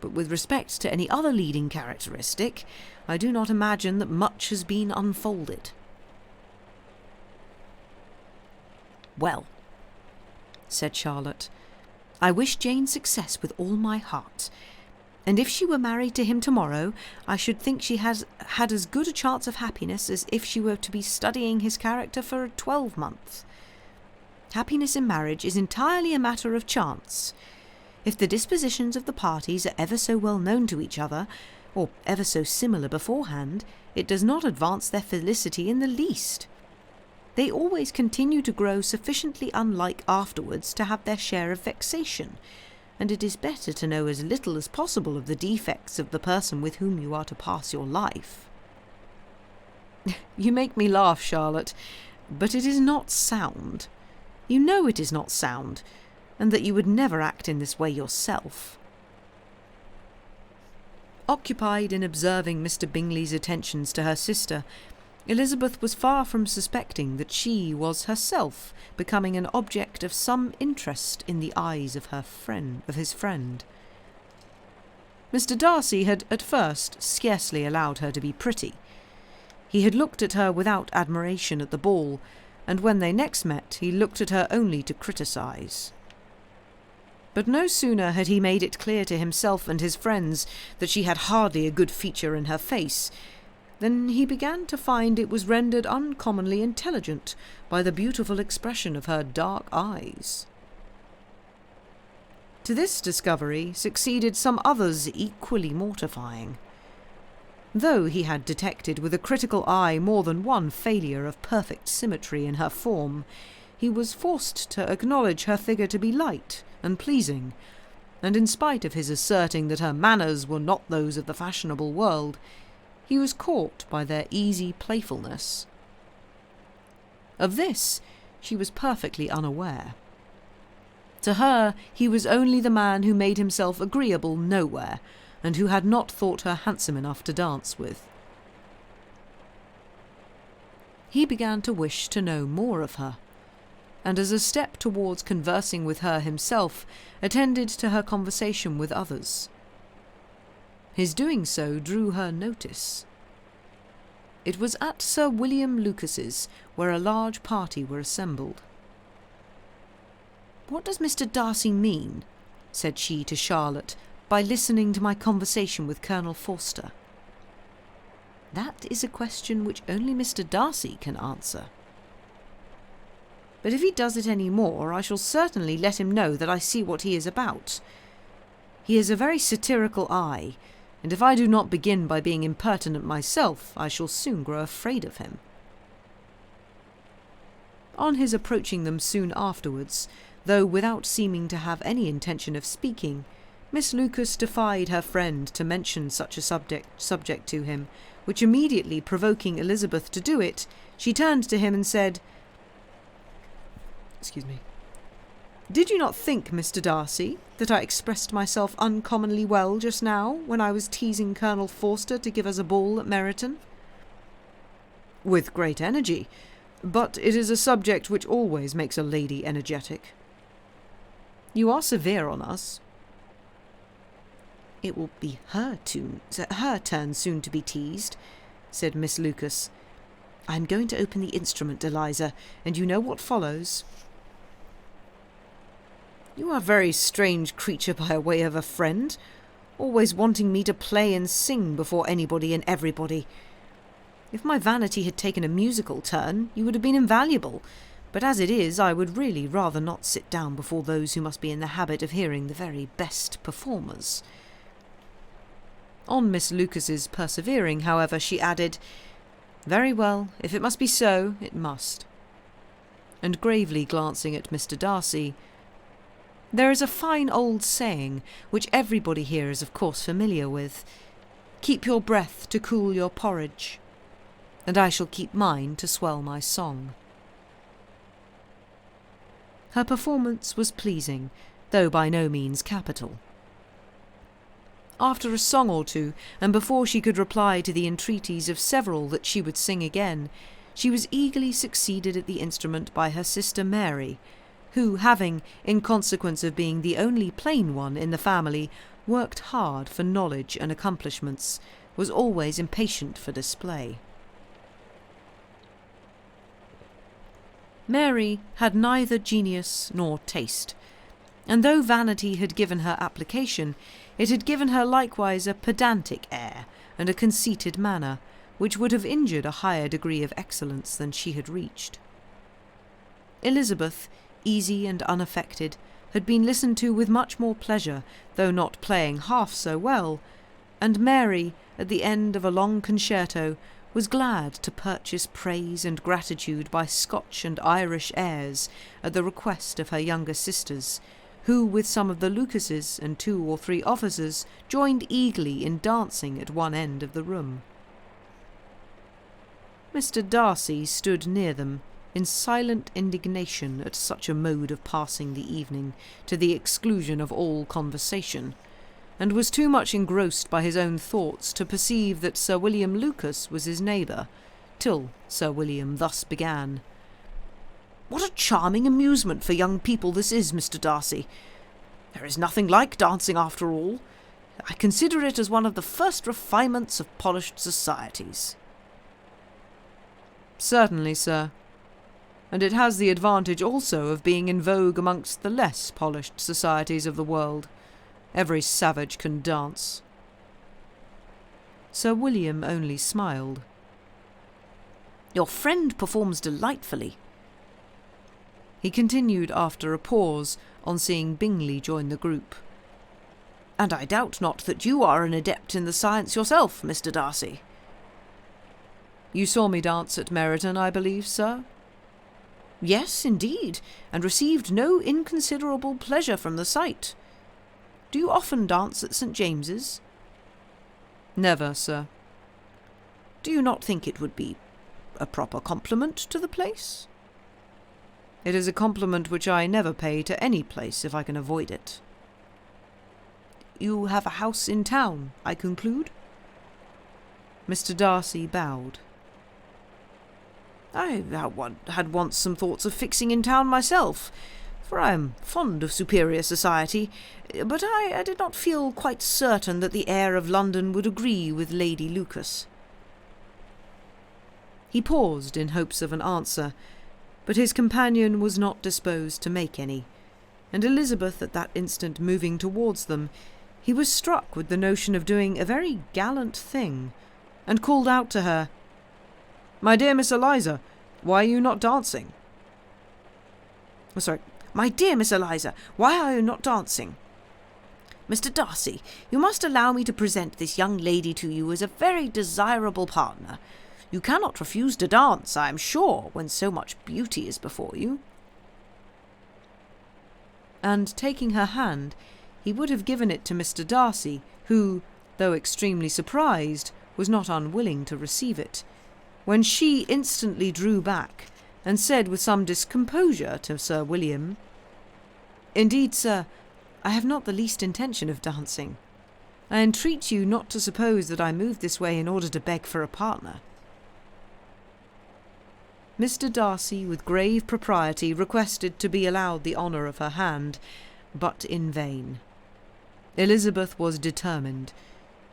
But with respect to any other leading characteristic, I do not imagine that much has been unfolded. Well, said Charlotte, I wish Jane success with all my heart, and if she were married to him tomorrow, I should think she has had as good a chance of happiness as if she were to be studying his character for a 12-month. Happiness in marriage is entirely a matter of chance. If the dispositions of the parties are ever so well known to each other, or ever so similar beforehand, it does not advance their felicity in the least. They always continue to grow sufficiently unlike afterwards to have their share of vexation, and it is better to know as little as possible of the defects of the person with whom you are to pass your life. You make me laugh, Charlotte, but it is not sound. You know it is not sound, and that you would never act in this way yourself. Occupied in observing Mr. Bingley's attentions to her sister, Elizabeth was far from suspecting that she was herself becoming an object of some interest in the eyes of his friend. Mr. Darcy had at first scarcely allowed her to be pretty. He had looked at her without admiration at the ball, and when they next met he looked at her only to criticise. But no sooner had he made it clear to himself and his friends that she had hardly a good feature in her face, than he began to find it was rendered uncommonly intelligent by the beautiful expression of her dark eyes. To this discovery succeeded some others equally mortifying. Though he had detected with a critical eye more than one failure of perfect symmetry in her form, he was forced to acknowledge her figure to be light and pleasing, and in spite of his asserting that her manners were not those of the fashionable world, he was caught by their easy playfulness. Of this she was perfectly unaware. To her he was only the man who made himself agreeable nowhere, and who had not thought her handsome enough to dance with. He began to wish to know more of her, and as a step towards conversing with her himself, attended to her conversation with others. His doing so drew her notice. It was at Sir William Lucas's, where a large party were assembled. "What does Mr. Darcy mean," said she to Charlotte, "by listening to my conversation with Colonel Forster?" "That is a question which only Mr. Darcy can answer." "But if he does it any more, I shall certainly let him know that I see what he is about. He has a very satirical eye, and if I do not begin by being impertinent myself, I shall soon grow afraid of him." On his approaching them soon afterwards, though without seeming to have any intention of speaking, Miss Lucas defied her friend to mention such a subject to him, which immediately provoking Elizabeth to do it, she turned to him and said, "Excuse me. Did you not think, Mr. Darcy, that I expressed myself uncommonly well just now when I was teasing Colonel Forster to give us a ball at Meryton?" "With great energy, but it is a subject which always makes a lady energetic." "You are severe on us." "It will be her turn soon to be teased," said Miss Lucas. "I am going to open the instrument, Eliza, and you know what follows." "You are a very strange creature by way of a friend, always wanting me to play and sing before anybody and everybody. If my vanity had taken a musical turn, you would have been invaluable, but as it is, I would really rather not sit down before those who must be in the habit of hearing the very best performers." On Miss Lucas's persevering, however, she added, "Very well, if it must be so, it must." And gravely glancing at Mr. Darcy, "There is a fine old saying, which everybody here is of course familiar with, 'Keep your breath to cool your porridge,' and I shall keep mine to swell my song." Her performance was pleasing, though by no means capital. After a song or two, and before she could reply to the entreaties of several that she would sing again, she was eagerly succeeded at the instrument by her sister Mary, who, having, in consequence of being the only plain one in the family, worked hard for knowledge and accomplishments, was always impatient for display. Mary had neither genius nor taste, and though vanity had given her application, it had given her likewise a pedantic air and a conceited manner, which would have injured a higher degree of excellence than she had reached. Elizabeth, easy and unaffected, had been listened to with much more pleasure, though not playing half so well, and Mary, at the end of a long concerto, was glad to purchase praise and gratitude by Scotch and Irish airs at the request of her younger sisters, who, with some of the Lucases and 2 or 3 officers, joined eagerly in dancing at one end of the room. Mr. Darcy stood near them, in silent indignation at such a mode of passing the evening, to the exclusion of all conversation, and was too much engrossed by his own thoughts to perceive that Sir William Lucas was his neighbour, till Sir William thus began. "What a charming amusement for young people this is, Mr. Darcy! There is nothing like dancing after all. I consider it as one of the first refinements of polished societies." "Certainly, sir. And it has the advantage also of being in vogue amongst the less polished societies of the world. Every savage can dance." Sir William only smiled. "Your friend performs delightfully," he continued after a pause, on seeing Bingley join the group. "And I doubt not that you are an adept in the science yourself, Mr. Darcy." "You saw me dance at Meryton, I believe, sir?" "Yes, indeed, and received no inconsiderable pleasure from the sight. Do you often dance at St. James's?" "Never, sir." "Do you not think it would be a proper compliment to the place?" "It is a compliment which I never pay to any place if I can avoid it." "You have a house in town, I conclude?" Mr. Darcy bowed. "I had once some thoughts of fixing in town myself, for I am fond of superior society, but I did not feel quite certain that the air of London would agree with Lady Lucas." He paused in hopes of an answer, but his companion was not disposed to make any, and Elizabeth at that instant moving towards them, he was struck with the notion of doing a very gallant thing, and called out to her, "My dear Miss Eliza, why are you not dancing?" "My dear Miss Eliza, why are you not dancing? Mr. Darcy, you must allow me to present this young lady to you as a very desirable partner. You cannot refuse to dance, I am sure, when so much beauty is before you." And taking her hand, he would have given it to Mr. Darcy, who, though extremely surprised, was not unwilling to receive it, when she instantly drew back and said with some discomposure to Sir William, "Indeed, sir, I have not the least intention of dancing. I entreat you not to suppose that I moved this way in order to beg for a partner." Mr. Darcy, with grave propriety, requested to be allowed the honour of her hand, but in vain. Elizabeth was determined,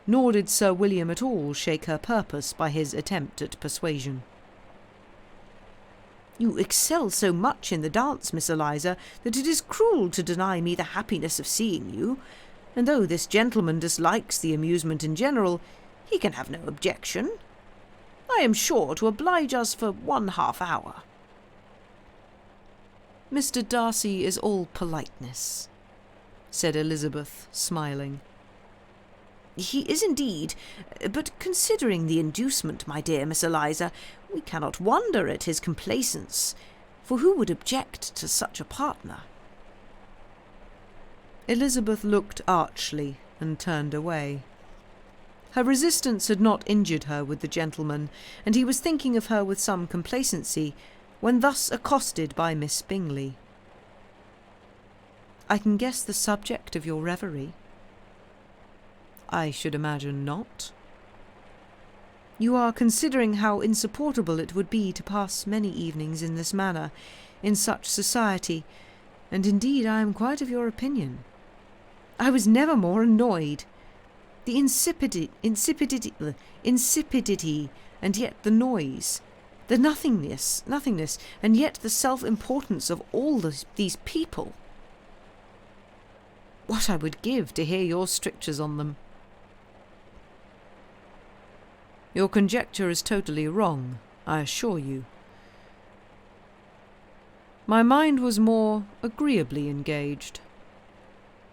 nor did Sir William at all shake her purpose by his attempt at persuasion. "You excel so much in the dance, Miss Eliza, that it is cruel to deny me the happiness of seeing you, and though this gentleman dislikes the amusement in general, he can have no objection. I am sure to oblige us for 1/2 hour. "Mr. Darcy is all politeness," said Elizabeth, smiling. "He is indeed, but considering the inducement, my dear Miss Eliza, we cannot wonder at his complaisance, for who would object to such a partner?" Elizabeth looked archly and turned away. Her resistance had not injured her with the gentleman, and he was thinking of her with some complacency, when thus accosted by Miss Bingley. "I can guess the subject of your reverie." "I should imagine not." "You are considering how insupportable it would be to pass many evenings in this manner, in such society, and indeed I am quite of your opinion. I was never more annoyed. The insipidity, and yet the noise, the nothingness, and yet the self-importance of all these people. What I would give to hear your strictures on them." "Your conjecture is totally wrong, I assure you. My mind was more agreeably engaged.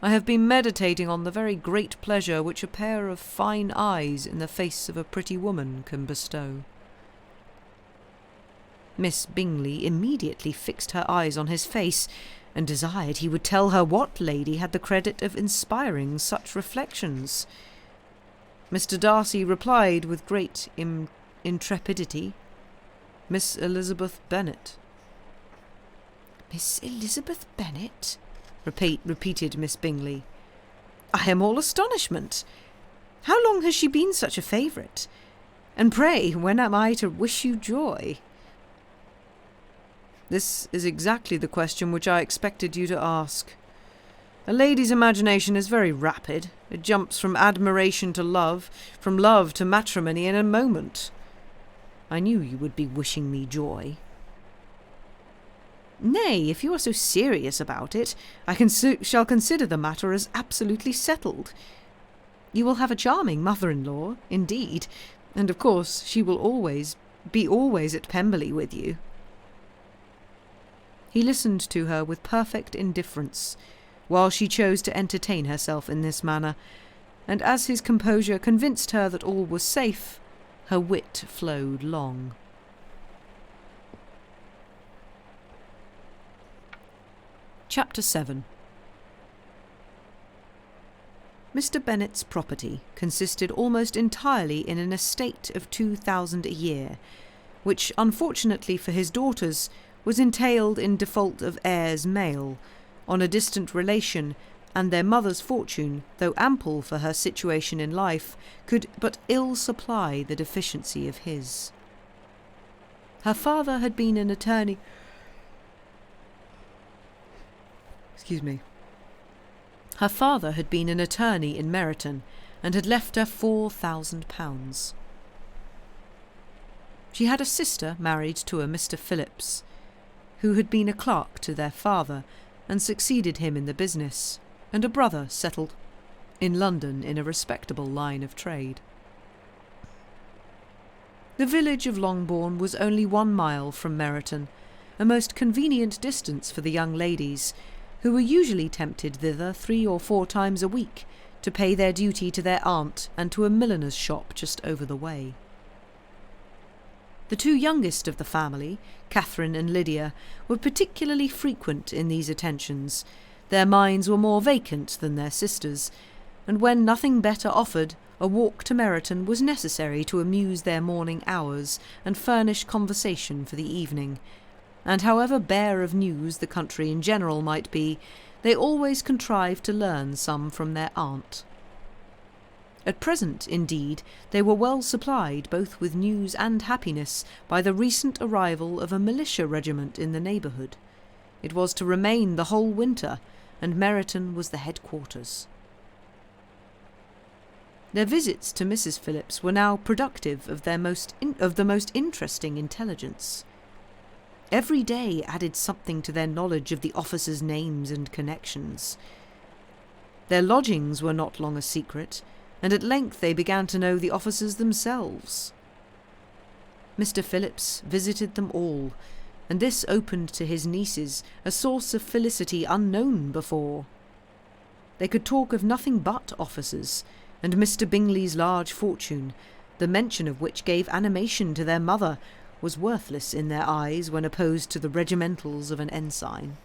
I have been meditating on the very great pleasure which a pair of fine eyes in the face of a pretty woman can bestow." Miss Bingley immediately fixed her eyes on his face, and desired he would tell her what lady had the credit of inspiring such reflections. Mr. Darcy replied with great intrepidity, "Miss Elizabeth Bennet." "Miss Elizabeth Bennet?" repeated Miss Bingley. "I am all astonishment. How long has she been such a favourite? And pray, when am I to wish you joy?" "This is exactly the question which I expected you to ask. A lady's imagination is very rapid. It jumps from admiration to love, from love to matrimony in a moment. I knew you would be wishing me joy." "Nay, if you are so serious about it, I shall consider the matter as absolutely settled. You will have a charming mother-in-law, indeed, and of course she will be always at Pemberley with you." He listened to her with perfect indifference, while she chose to entertain herself in this manner, and as his composure convinced her that all was safe, her wit flowed long. Chapter 7. Mr. Bennet's property consisted almost entirely in an estate of 2,000 a year, which, unfortunately for his daughters, was entailed in default of heirs male, on a distant relation, and their mother's fortune, though ample for her situation in life, could but ill supply the deficiency of his. Her father had been an attorney... Her father had been an attorney in Meryton, and had left her £4,000. She had a sister married to a Mr. Phillips, who had been a clerk to their father, and succeeded him in the business, and a brother settled in London in a respectable line of trade. The village of Longbourn was only 1 mile from Meryton, a most convenient distance for the young ladies, who were usually tempted thither 3 or 4 times a week to pay their duty to their aunt and to a milliner's shop just over the way. The 2 youngest of the family, Catherine and Lydia, were particularly frequent in these attentions. Their minds were more vacant than their sisters', and when nothing better offered, a walk to Meryton was necessary to amuse their morning hours and furnish conversation for the evening, and however bare of news the country in general might be, they always contrived to learn some from their aunt. At present, indeed, they were well supplied both with news and happiness by the recent arrival of a militia regiment in the neighbourhood. It was to remain the whole winter, and Meryton was the headquarters. Their visits to Mrs. Phillips were now productive of the most interesting intelligence. Every day added something to their knowledge of the officers' names and connections. Their lodgings were not long a secret, and at length they began to know the officers themselves. Mr. Phillips visited them all, and this opened to his nieces a source of felicity unknown before. They could talk of nothing but officers, and Mr. Bingley's large fortune, the mention of which gave animation to their mother, was worthless in their eyes when opposed to the regimentals of an ensign.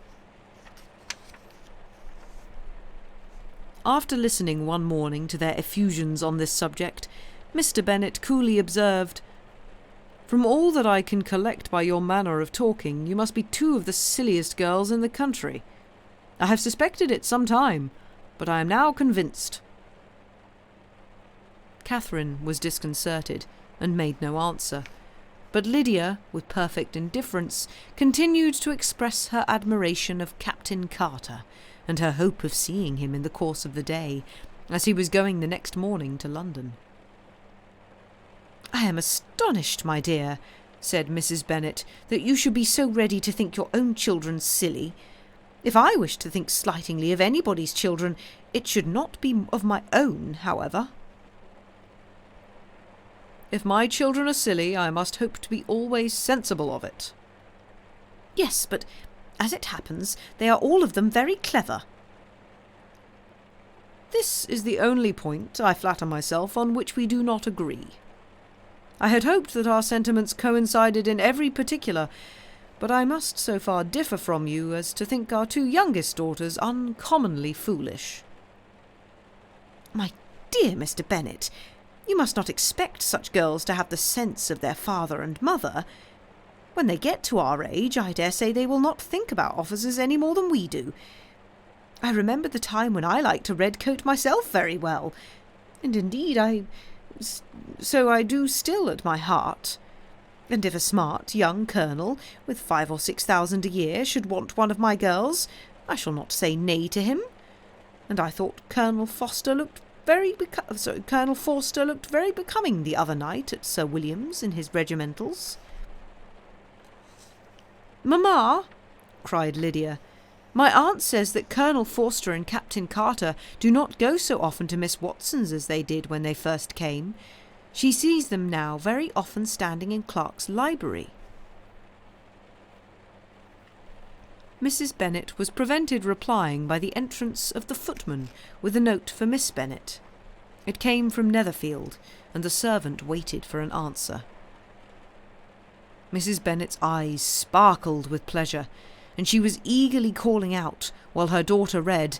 After listening one morning to their effusions on this subject, Mr. Bennet coolly observed, "From all that I can collect by your manner of talking, you must be two of the silliest girls in the country. I have suspected it some time, but I am now convinced." Catherine was disconcerted, and made no answer, but Lydia, with perfect indifference, continued to express her admiration of Captain Carter, and her hope of seeing him in the course of the day, as he was going the next morning to London. "I am astonished, my dear," said Mrs. Bennet, "that you should be so ready to think your own children silly. If I wish to think slightingly of anybody's children, it should not be of my own, however." "If my children are silly, I must hope to be always sensible of it." "Yes, but as it happens, they are all of them very clever." "This is the only point, I flatter myself, on which we do not agree. I had hoped that our sentiments coincided in every particular, but I must so far differ from you as to think our two youngest daughters uncommonly foolish." "My dear Mr. Bennet, you must not expect such girls to have the sense of their father and mother. When they get to our age, I dare say they will not think about officers any more than we do. I remember the time when I liked a red coat myself very well, and indeed so I do still at my heart. And if a smart young colonel, with 5,000 or 6,000 a year, should want one of my girls, I shall not say nay to him. And I thought Colonel Forster looked very becoming the other night at Sir William's in his regimentals." "Mamma," cried Lydia, "my aunt says that Colonel Forster and Captain Carter do not go so often to Miss Watson's as they did when they first came. She sees them now very often standing in Clark's library." Mrs. Bennet was prevented replying by the entrance of the footman with a note for Miss Bennet. It came from Netherfield, and the servant waited for an answer. Mrs. Bennet's eyes sparkled with pleasure, and she was eagerly calling out, while her daughter read,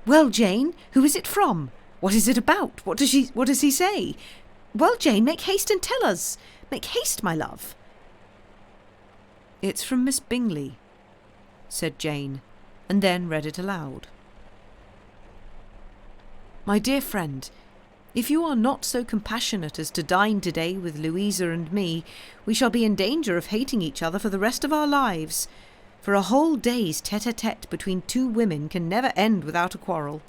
"Well, Jane, who is it from? What is it about? What does he say? Well, Jane, make haste and tell us. Make haste, my love." "It's from Miss Bingley," said Jane, and then read it aloud. "My dear friend, if you are not so compassionate as to dine today with Louisa and me, we shall be in danger of hating each other for the rest of our lives, for a whole day's tete-a-tete between two women can never end without a quarrel.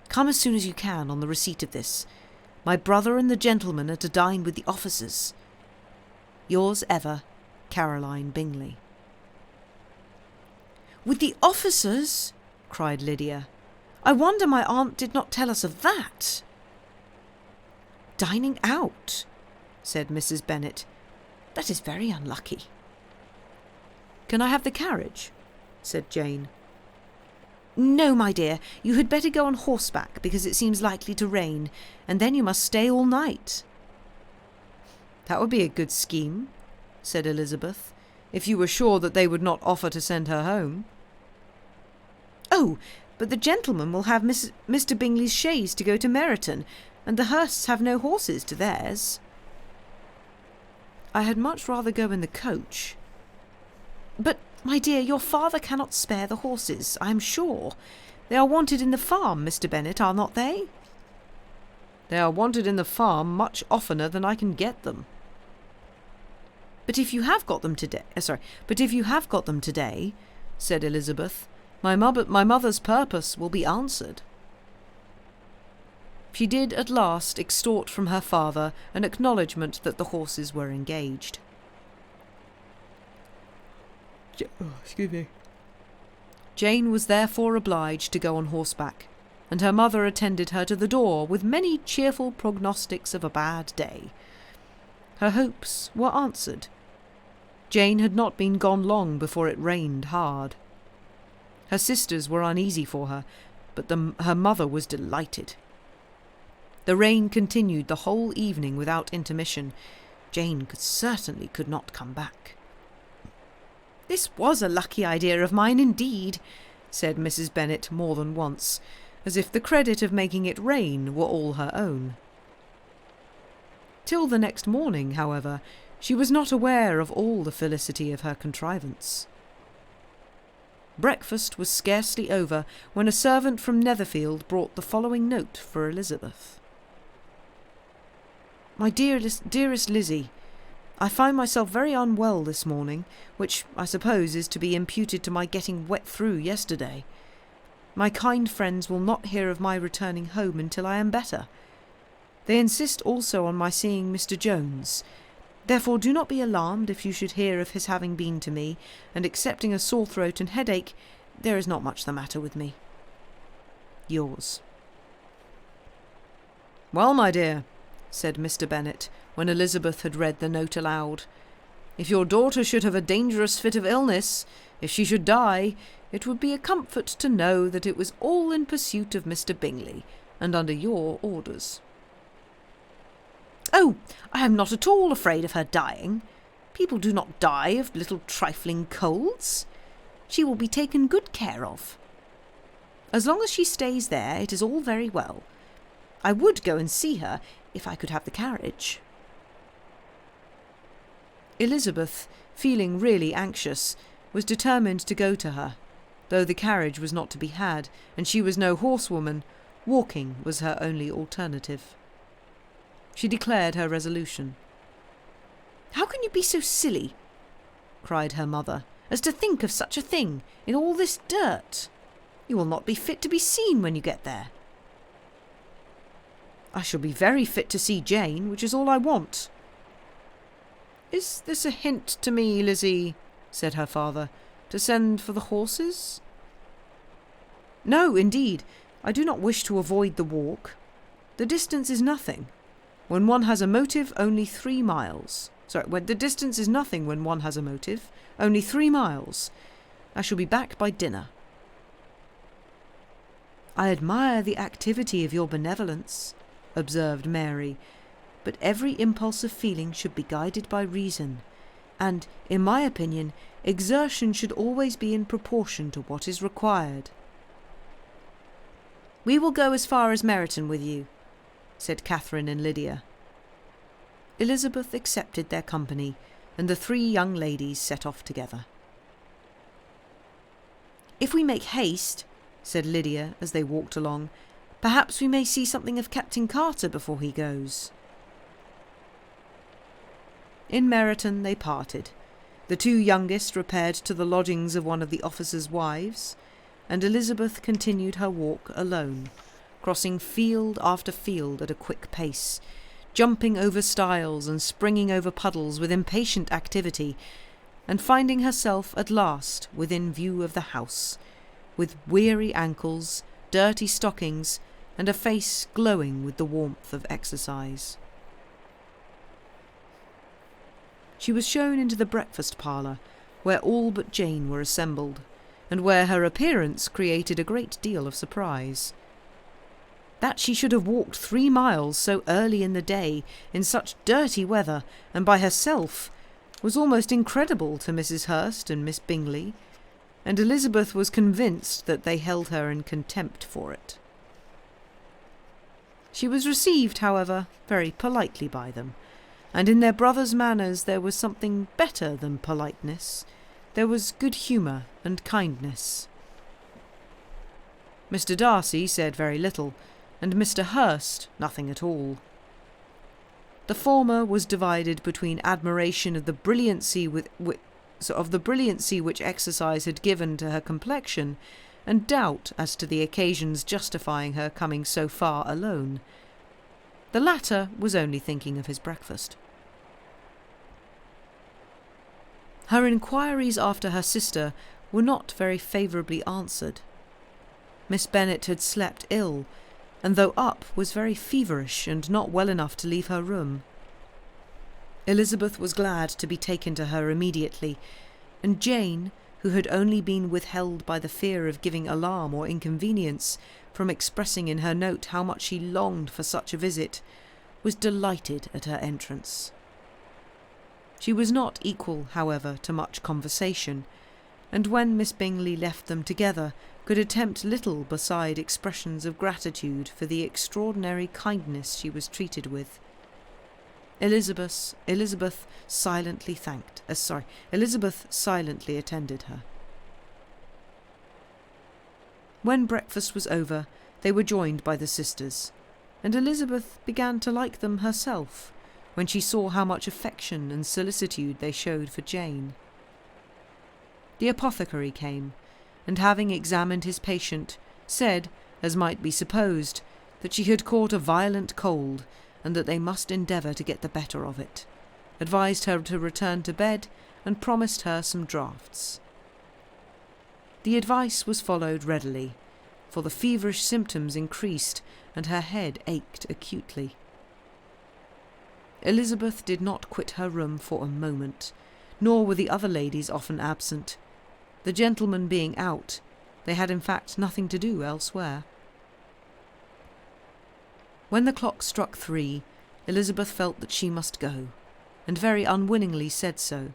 Come as soon as you can on the receipt of this. My brother and the gentleman are to dine with the officers. Yours ever, Caroline Bingley." "With the officers?" cried Lydia. "I wonder my aunt did not tell us of that." "Dining out," said Mrs. Bennet. "That is very unlucky." "Can I have the carriage?" said Jane. "No, my dear, you had better go on horseback, because it seems likely to rain, and then you must stay all night." "That would be a good scheme," said Elizabeth, "if you were sure that they would not offer to send her home." "Oh, but the gentleman will have Mr. Bingley's chaise to go to Meryton, and the Hursts have no horses to theirs." "I had much rather go in the coach." "But, my dear, your father cannot spare the horses, I am sure. They are wanted in the farm, Mr. Bennet, are not they?" "They are wanted in the farm much oftener than I can get them." But if you have got them today, said Elizabeth, my mother's purpose will be answered." She did at last extort from her father an acknowledgment that the horses were engaged. Excuse me. Jane was therefore obliged to go on horseback, and her mother attended her to the door with many cheerful prognostics of a bad day. Her hopes were answered. Jane had not been gone long before it rained hard. Her sisters were uneasy for her, but her mother was delighted. The rain continued the whole evening without intermission. Jane certainly could not come back. "This was a lucky idea of mine indeed," said Mrs. Bennet more than once, as if the credit of making it rain were all her own. Till the next morning, however, she was not aware of all the felicity of her contrivance. Breakfast was scarcely over when a servant from Netherfield brought the following note for Elizabeth. "My dearest Lizzie, I find myself very unwell this morning, which I suppose is to be imputed to my getting wet through yesterday. My kind friends will not hear of my returning home until I am better. They insist also on my seeing Mr. Jones. Therefore do not be alarmed if you should hear of his having been to me, and excepting a sore throat and headache, there is not much the matter with me. Yours." "Well, my dear," said Mr. Bennet, when Elizabeth had read the note aloud, "if your daughter should have a dangerous fit of illness, if she should die, it would be a comfort to know that it was all in pursuit of Mr. Bingley, and under your orders." "Oh, I am not at all afraid of her dying. People do not die of little trifling colds. She will be taken good care of. As long as she stays there, it is all very well. I would go and see her if I could have the carriage." Elizabeth, feeling really anxious, was determined to go to her. Though the carriage was not to be had, and she was no horsewoman, walking was her only alternative. She declared her resolution. "How can you be so silly," cried her mother, "as to think of such a thing in all this dirt? You will not be fit to be seen when you get there." "I shall be very fit to see Jane, which is all I want." "Is this a hint to me, Lizzie," said her father, "to send for the horses?" "No, indeed. I do not wish to avoid the walk. The distance is nothing. When one has a motive, only 3 miles. The distance is nothing when one has a motive. Only 3 miles. I shall be back by dinner." "I admire the activity of your benevolence," observed Mary, "but every impulse of feeling should be guided by reason, and, in my opinion, exertion should always be in proportion to what is required." "We will go as far as Meryton with you," said Catherine and Lydia. Elizabeth accepted their company, and the 3 young ladies set off together. "If we make haste," said Lydia as they walked along, "perhaps we may see something of Captain Carter before he goes." In Meryton they parted. The 2 youngest repaired to the lodgings of one of the officers' wives, and Elizabeth continued her walk alone, crossing field after field at a quick pace, jumping over stiles and springing over puddles with impatient activity, and finding herself at last within view of the house, with weary ankles, dirty stockings, and a face glowing with the warmth of exercise. She was shown into the breakfast parlour, where all but Jane were assembled, and where her appearance created a great deal of surprise. That she should have walked 3 miles so early in the day, in such dirty weather, and by herself, was almost incredible to Mrs. Hurst and Miss Bingley, and Elizabeth was convinced that they held her in contempt for it. She was received, however, very politely by them, and in their brother's manners there was something better than politeness. There was good humour and kindness. Mr. Darcy said very little, and Mr. Hurst nothing at all. The former was divided between admiration of the brilliancy which exercise had given to her complexion, and doubt as to the occasions justifying her coming so far alone. The latter was only thinking of his breakfast. Her inquiries after her sister were not very favourably answered. Miss Bennet had slept ill, and though up was very feverish and not well enough to leave her room. Elizabeth was glad to be taken to her immediately, and Jane, who had only been withheld by the fear of giving alarm or inconvenience from expressing in her note how much she longed for such a visit, was delighted at her entrance. She was not equal, however, to much conversation, and when Miss Bingley left them together, could attempt little beside expressions of gratitude for the extraordinary kindness she was treated with. Elizabeth silently attended her. When breakfast was over, they were joined by the sisters, and Elizabeth began to like them herself when she saw how much affection and solicitude they showed for Jane. The apothecary came, and having examined his patient, said, as might be supposed, that she had caught a violent cold, and that they must endeavour to get the better of it, advised her to return to bed, and promised her some draughts. The advice was followed readily, for the feverish symptoms increased, and her head ached acutely. Elizabeth did not quit her room for a moment, nor were the other ladies often absent. The gentlemen being out, they had in fact nothing to do elsewhere. When the clock struck 3, Elizabeth felt that she must go, and very unwillingly said so.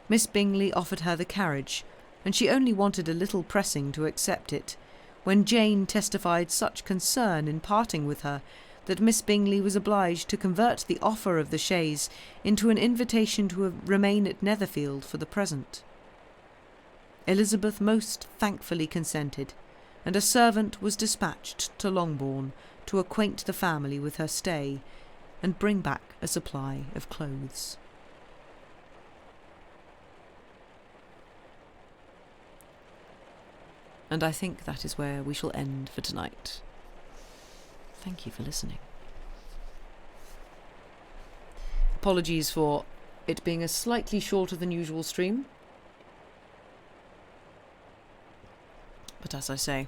Miss Bingley offered her the carriage, and she only wanted a little pressing to accept it, when Jane testified such concern in parting with her that Miss Bingley was obliged to convert the offer of the chaise into an invitation to remain at Netherfield for the present. Elizabeth most thankfully consented, and a servant was dispatched to Longbourn to acquaint the family with her stay and bring back a supply of clothes. And I think that is where we shall end for tonight. Thank you for listening. Apologies for it being a slightly shorter than usual stream. But as I say,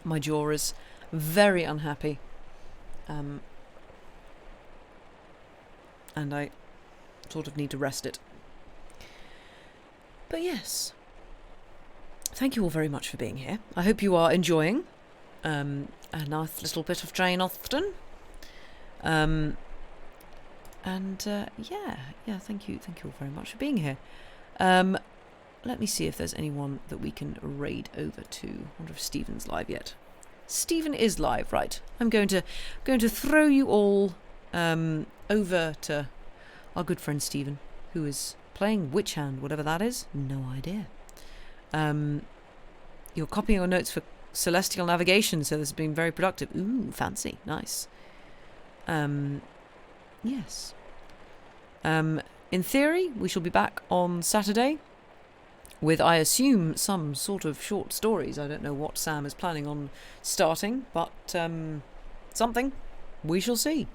my jaw is very unhappy. And I sort of need to rest it. But yes, thank you all very much for being here. I hope you are enjoying a nice little bit of Jane Austen. Thank you all very much for being here. Let me see if there's anyone that we can raid over to. I wonder if Stephen's live yet. Stephen is live, right? I'm going to throw you all over to our good friend Stephen, who is playing Witch Hand, whatever that is. No idea. You're copying your notes for Celestial Navigation, so this has been very productive. Ooh, fancy, nice. Yes. In theory, we shall be back on Saturday with, I assume, some sort of short stories. I don't know what Sam is planning on starting, but something. We shall see.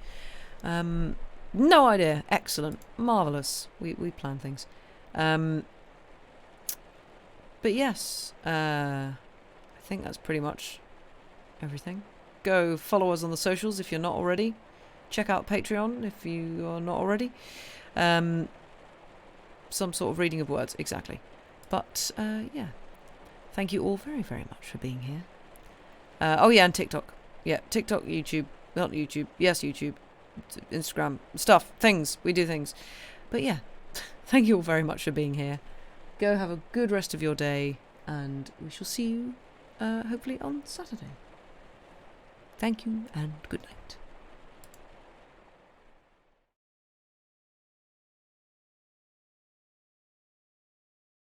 No idea. Excellent. Marvellous. We plan things. But yes, I think that's pretty much everything. Go follow us on the socials if you're not already. Check out Patreon if you are not already. Some sort of reading of words, exactly. But, yeah. Thank you all very, very much for being here. And TikTok. Yeah, TikTok, YouTube. Not YouTube. Yes, YouTube. Instagram. Stuff. Things. We do things. But yeah, thank you all very much for being here. Go have a good rest of your day, and we shall see you, hopefully, on Saturday. Thank you and good night.